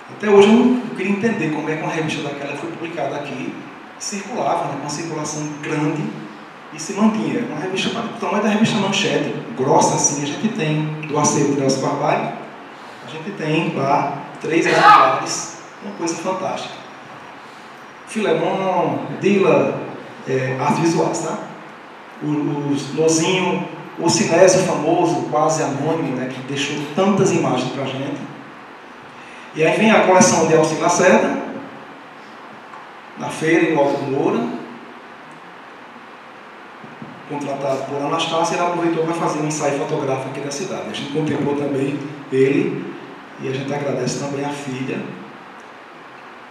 Até hoje eu queria entender como é que uma revista daquela foi publicada aqui, circulava, né, uma circulação grande e se mantinha. Uma revista, do tamanho da revista Manchete, grossa assim, a gente tem do acervo de Nelson Barbalho, a gente tem lá 3 exemplares, uma coisa fantástica. Filemon, Dila, artes visuais, tá? Os Lozinho, o Sinésio famoso, quase anônimo, né, que deixou tantas imagens para a gente. E aí vem a coleção de Alcir Lacerda, na feira em Alto do Moura, contratado por Anastácia, ele aproveitou para fazer um ensaio fotográfico aqui da cidade. A gente contemplou também ele, e a gente agradece também a filha.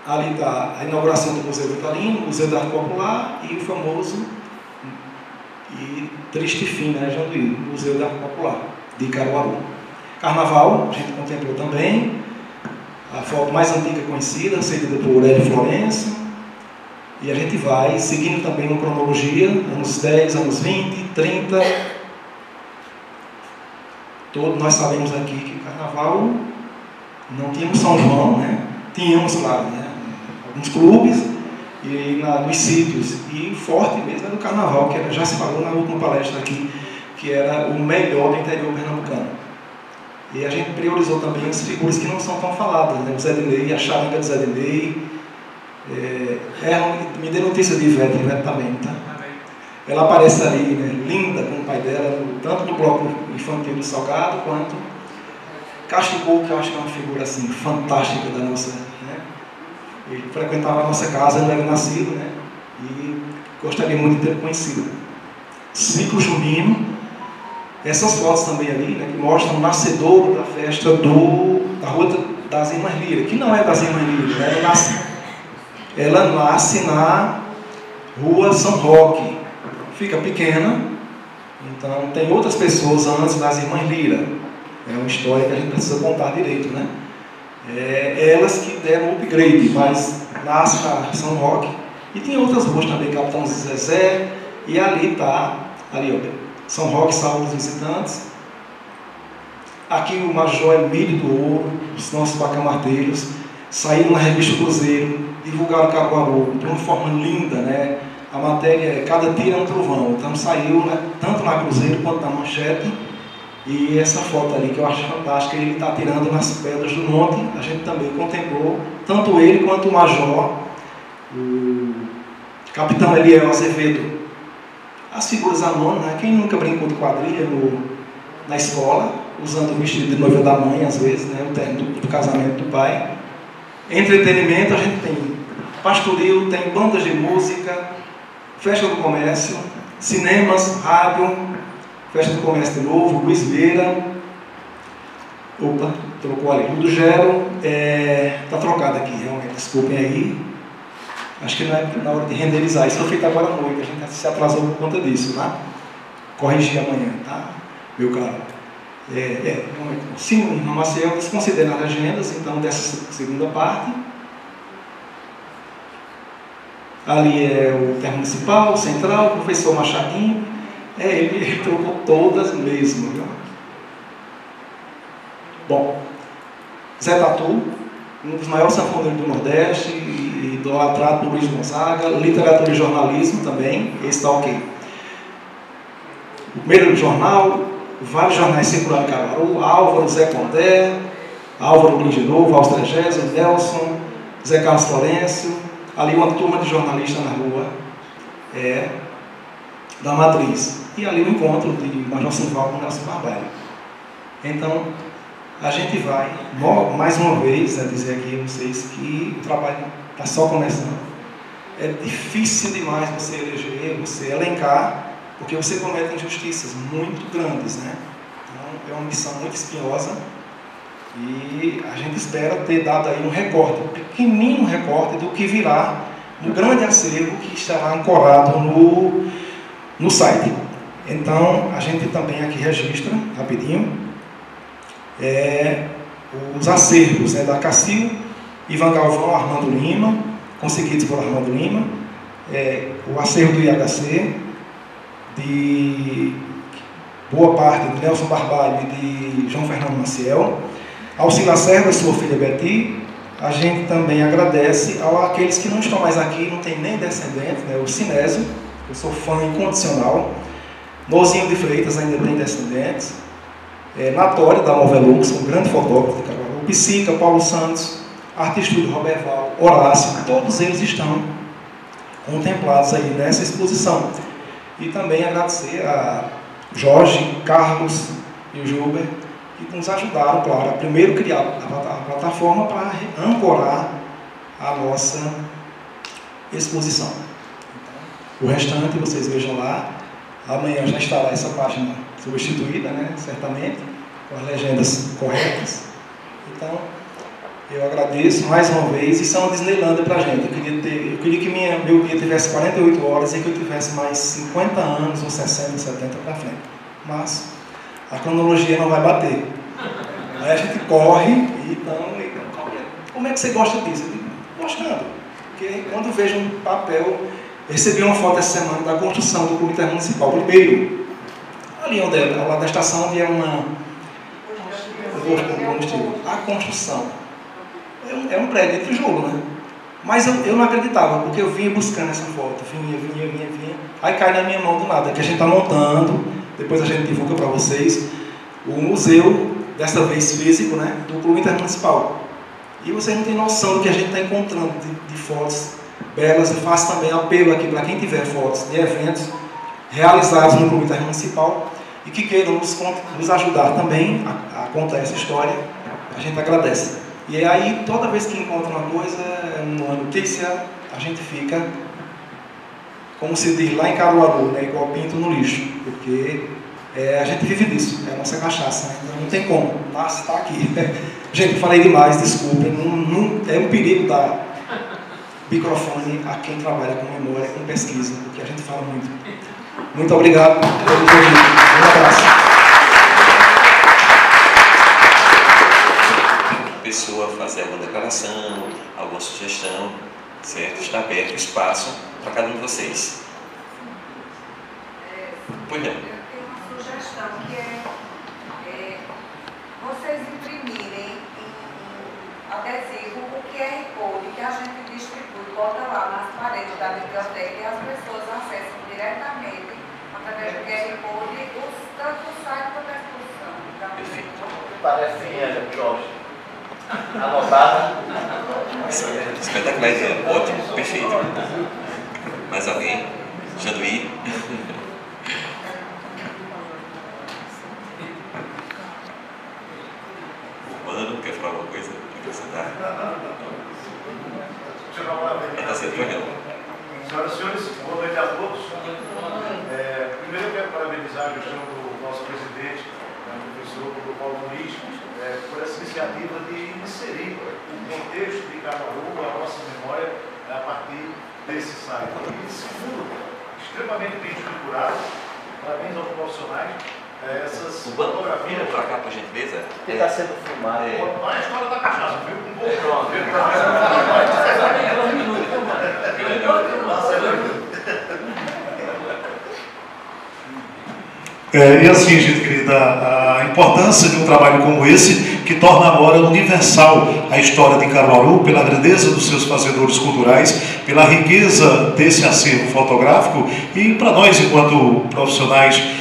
Ali está a inauguração do Museu Vitalino, Museu da Arte Popular e o famoso e triste fim, né, Janduí, Museu da Arte Popular, de Caruaru. Carnaval, a gente contemplou também, a foto mais antiga conhecida, cedida por Hélio Florencio, e a gente vai seguindo também uma cronologia, anos 10, anos 20, 30. Todos nós sabemos aqui que o Carnaval não tínhamos São João, né? Tínhamos, claro, né, alguns clubes e nos sítios, e forte mesmo era o Carnaval, que já se falou na última palestra aqui, que era o melhor do interior pernambucano. E a gente priorizou também as figuras que não são tão faladas, né? O Zé Dinei, a charanga do Zé Dinei. Me dê notícia de Ivete também, tá? Ela aparece ali, né, linda com o pai dela, tanto no bloco infantil do Salgado, quanto Castigou, que eu acho que é uma figura assim, fantástica da nossa, né? Ele frequentava a nossa casa, ele era nascido, né? E gostaria muito de ter conhecido. Ciclo Junino, essas fotos também ali, né, que mostram o nascedouro da festa da Rua das Irmãs Lira, que não é das Irmãs Lira, né? Ela nasce na Rua São Roque, fica pequena, então tem outras pessoas antes das Irmãs Lira. É uma história que a gente precisa contar direito, né? Elas que deram o upgrade, mas nasce na São Roque. E tem outras ruas também, Capitão Zezé, e ali está, ali, ó, São Roque, Salve dos Visitantes. Aqui o Major Emílio do Ouro, os nossos bacamarteiros, saíram na revista Cruzeiro, divulgaram o Caruaru de uma forma linda, né? A matéria é Cada Tiro é um Trovão, então saiu, né, tanto na Cruzeiro quanto na Manchete. E essa foto ali que eu acho fantástica, ele está tirando nas pedras do monte, a gente também contemplou, tanto ele quanto o Major, o Capitão Eliel Azevedo. As figuras anônimas, né? Quem nunca brincou de quadrilha na escola, usando o vestido de noiva da mãe, às vezes, né? O terno do casamento do pai. Entretenimento, a gente tem pastoril, tem bandas de música, festa do comércio, cinemas, rádio, festa do comércio de novo, Luiz Vieira, opa, trocou ali, Ludo Gero, está trocado aqui, realmente, desculpem aí, acho que não é na hora de renderizar, isso foi feito agora à noite, a gente se atrasou por conta disso, tá? Corrigir amanhã, tá, meu caro? Sim, irmão Maciel, desconsidera as agendas, então, dessa segunda parte. Ali é o termo municipal, o central, o professor Machadinho, ele trocou todas mesmo, viu? Bom, Zé Tatu, um dos maiores sanfoneiros do Nordeste, idolatrado por Luiz Gonzaga, literatura e jornalismo também, esse está ok. O primeiro jornal, vários jornais circulando em Caruaru, Álvaro, Zé Condé, Álvaro Lins de Novo, Austregésio, Nelson, Zé Carlos Florencio, ali uma turma de jornalistas na rua da Matriz. E ali o encontro de Major Simval com Nelson Barbalho. Então, a gente vai, mais uma vez, dizer aqui a vocês que o trabalho está só começando. É difícil demais você eleger, você elencar, porque você comete injustiças muito grandes, né? Então, é uma missão muito espinhosa e a gente espera ter dado aí um recorte, um pequenininho recorte do que virá no grande acervo que estará ancorado no site. Então, a gente também aqui registra, rapidinho, os acervos da Cacil, Ivan Galvão, Armando Lima, conseguidos por Armando Lima, o acervo do IHC, de boa parte de Nelson Barbalho e de João Fernando Maciel, Alcir Lacerda, sua filha Betty, a gente também agradece àqueles que não estão mais aqui, não tem nem descendentes, né? O Sinésio, eu sou fã incondicional. Nozinho de Freitas ainda tem descendentes. Natório, da Novelux, um grande fotógrafo de Caruaru. Psica, Paulo Santos, Arte Estúdio, Roberval, Horácio, todos eles estão contemplados aí nessa exposição. E também agradecer a Jorge, Carlos e o Gilber, que nos ajudaram, claro, a primeiro criar a plataforma para ancorar a nossa exposição. Então, o restante vocês vejam lá. Amanhã já estará essa página substituída, né, certamente, com as legendas corretas. Então, eu agradeço mais uma vez. Isso é uma Disneylândia para a gente. Eu queria que meu dia tivesse 48 horas e que eu tivesse mais 50 anos, ou 60, 70 para frente. Mas a cronologia não vai bater. Aí a gente corre e então, como é que você gosta disso? Eu digo, gostando. Porque quando vejo um papel, recebi uma foto essa semana da construção do Clube Intermunicipal Primeiro, ali onde é, ao lado da estação, onde é a construção. É um prédio de tijolo, né? Mas eu não acreditava, porque eu vinha buscando essa foto, vinha. Aí cai na minha mão do nada, que a gente está montando, depois a gente divulga para vocês, o museu, dessa vez físico, né, do Clube Intermunicipal. E vocês não têm noção do que a gente está encontrando de fotos belas. Eu faço também apelo aqui para quem tiver fotos de eventos realizados no Clube Intermunicipal e que queiram nos ajudar também a contar essa história, a gente agradece. E aí, toda vez que encontra uma coisa, uma notícia, a gente fica, como se diz lá em Caruaru, né, igual pinto no lixo, porque a gente vive disso, é a nossa cachaça, né? Então não tem como, nasce, está aqui. Gente, falei demais, desculpem, é um perigo dar microfone a quem trabalha com memória, com pesquisa, porque a gente fala muito. Muito obrigado pelo convite. Um abraço. Pessoa fazer alguma declaração, alguma sugestão, certo? Está aberto o espaço para cada um de vocês. Pois não. Eu tenho uma sugestão, que é vocês imprimirem em adesivo o QR Code que a gente distribui, bota lá nas paredes da biblioteca e as pessoas acessam diretamente através do QR Code tanto o site quanto a exposição. Perfeito. Tarefinha, Jorge. Anotada. Espetacular ideia. Ótimo, perfeito. Mais alguém? Janduí? Urbano, quer falar alguma coisa? Acrescentar? Está sendo correto. Senhoras e senhores, boa noite a todos. Primeiro eu quero parabenizar a gestão do nosso presidente, o professor Paulo Luiz, por essa iniciativa de inserir o contexto de Caruaru, a nossa memória, a partir desse site. E segundo, extremamente bem estruturado, parabéns aos profissionais, essas fotografias. Para cá, por gentileza. Que está sendo filmado. Não é a história da cachaça, viu? Um pouco. E assim, gente querida, a importância de um trabalho como esse, que torna agora universal a história de Caruaru, pela grandeza dos seus fazedores culturais, pela riqueza desse acervo fotográfico, e para nós, enquanto profissionais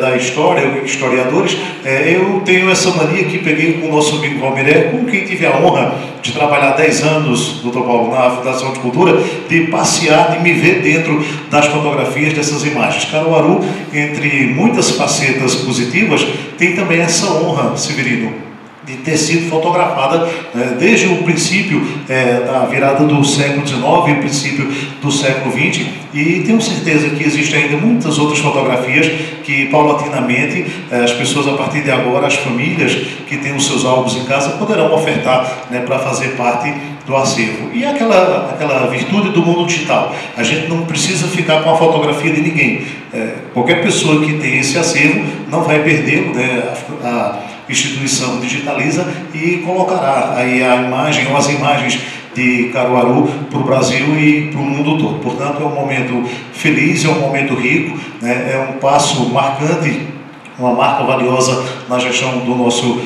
da história, historiadores, eu tenho essa mania que peguei com o nosso amigo Valmiré, com quem tive a honra de trabalhar 10 anos, Dr. Paulo, na Fundação de Cultura, de passear, de me ver dentro das fotografias dessas imagens. Caruaru, entre muitas facetas positivas, tem também essa honra, Severino, de ter sido fotografada desde o princípio da virada do século XIX e o princípio do século XX, e tenho certeza que existem ainda muitas outras fotografias que, paulatinamente, as pessoas, a partir de agora, as famílias que têm os seus álbuns em casa, poderão ofertar, para fazer parte do acervo. E aquela virtude do mundo digital, a gente não precisa ficar com a fotografia de ninguém. Qualquer pessoa que tem esse acervo não vai perdê-lo, a instituição digitaliza e colocará aí a imagem ou as imagens de Caruaru para o Brasil e para o mundo todo. Portanto, é um momento feliz, é um momento rico, é um passo marcante uma marca valiosa na gestão do nosso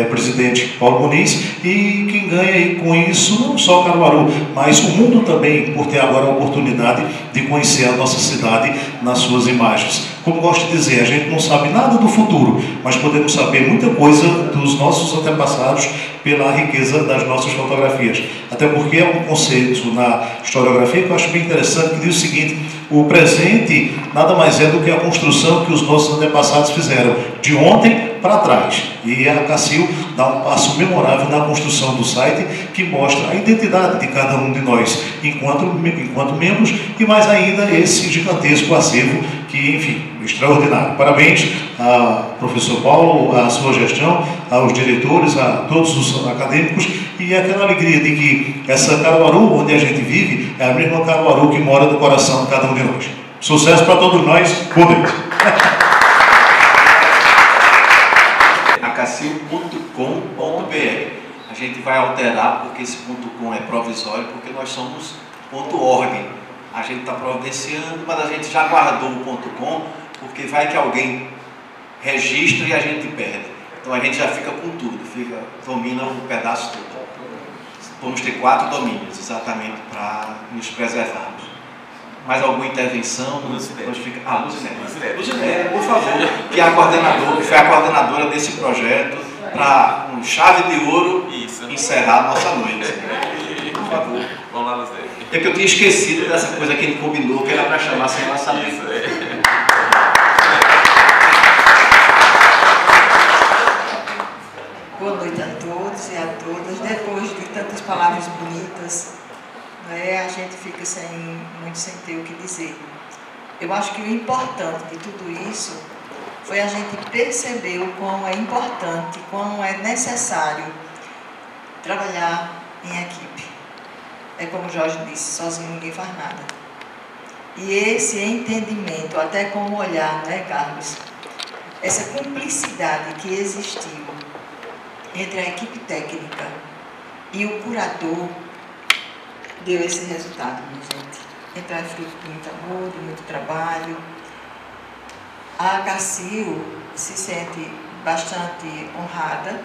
presidente Paulo Muniz, e quem ganha aí com isso não só Caruaru, mas o mundo também, por ter agora a oportunidade de conhecer a nossa cidade nas suas imagens. Como gosto de dizer, a gente não sabe nada do futuro, mas podemos saber muita coisa dos nossos antepassados pela riqueza das nossas fotografias. Até porque é um conceito na historiografia que eu acho bem interessante, que diz o seguinte: o presente nada mais é do que a construção que os nossos antepassados fizeram, de ontem para trás. E a Cacil dá um passo memorável na construção do site, que mostra a identidade de cada um de nós, enquanto membros, e mais ainda esse gigantesco acervo que, enfim, extraordinário. Parabéns ao professor Paulo, à sua gestão, aos diretores, a todos os acadêmicos, e aquela alegria de que essa Caruaru, onde a gente vive, é a mesma Caruaru que mora no coração de cada um de nós. Sucesso para todos nós. Boa noite. acacil.com.br. A gente vai alterar porque esse .com é provisório, porque nós somos .org. A gente está providenciando, mas a gente já guardou o .com, porque vai que alguém registra e a gente perde. Então a gente já fica com tudo, domina o pedaço todo. Vamos ter 4 domínios, exatamente, para nos preservarmos. Mais alguma intervenção? Luzinete, por favor, que é a coordenadora, que foi a coordenadora desse projeto, para, com chave de ouro, encerrar a nossa noite. Por favor. Vamos lá, Luzinete. É que eu tinha esquecido dessa coisa que a gente combinou, que era para chamar sem ela saber. Boa noite a todos e a todas. Depois de tantas palavras bonitas, a gente fica muito sem ter o que dizer. Eu acho que o importante de tudo isso foi a gente perceber o quão é importante, quão é necessário trabalhar em equipe. É como o Jorge disse, sozinho ninguém faz nada. E esse entendimento, até com o olhar, Carlos? Essa cumplicidade que existiu entre a equipe técnica e o curador deu esse resultado, minha gente. Então é fruto de muito amor, de muito trabalho. A Cacil se sente bastante honrada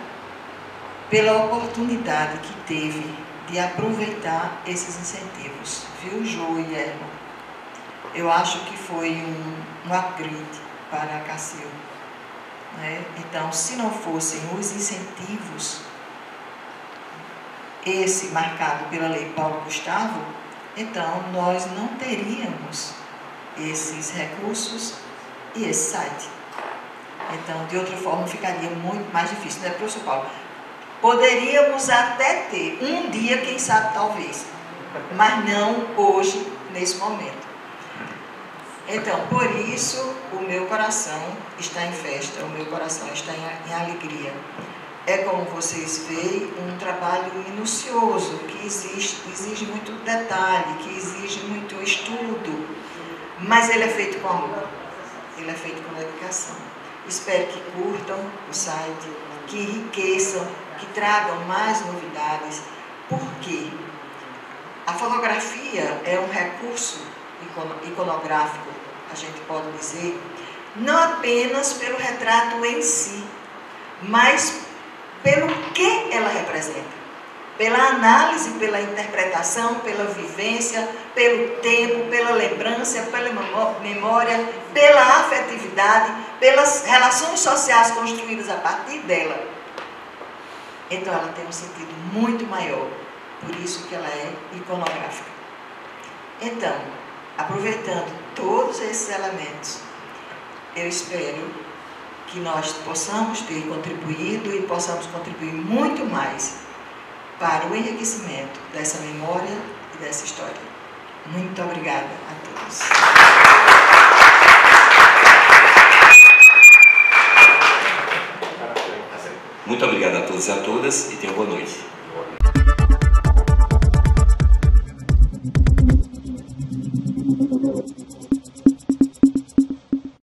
pela oportunidade que teve de aproveitar esses incentivos, viu, Jo e Erno? Eu acho que foi um upgrade para a Cacil. Então, se não fossem os incentivos, esse marcado pela Lei Paulo Gustavo, então nós não teríamos esses recursos e esse site. Então, de outra forma, ficaria muito mais difícil, não é, professor Paulo? Poderíamos até ter, um dia, quem sabe, talvez, mas não hoje, nesse momento. Então, por isso, o meu coração está em festa, o meu coração está em alegria. É, como vocês veem, um trabalho minucioso, que exige muito detalhe, que exige muito estudo, mas ele é feito com amor, ele é feito com dedicação. Espero que curtam o site, que enriqueçam, que tragam mais novidades, porque a fotografia é um recurso iconográfico, a gente pode dizer, não apenas pelo retrato em si, mas pelo que ela representa, pela análise, pela interpretação, pela vivência, pelo tempo, pela lembrança, pela memória, pela afetividade, pelas relações sociais construídas a partir dela. Então ela tem um sentido muito maior, por isso que ela é iconográfica. Então, aproveitando todos esses elementos, eu espero que nós possamos ter contribuído e possamos contribuir muito mais para o enriquecimento dessa memória e dessa história. Muito obrigada a todos. Muito obrigado a todos e a todas e tenham boa noite.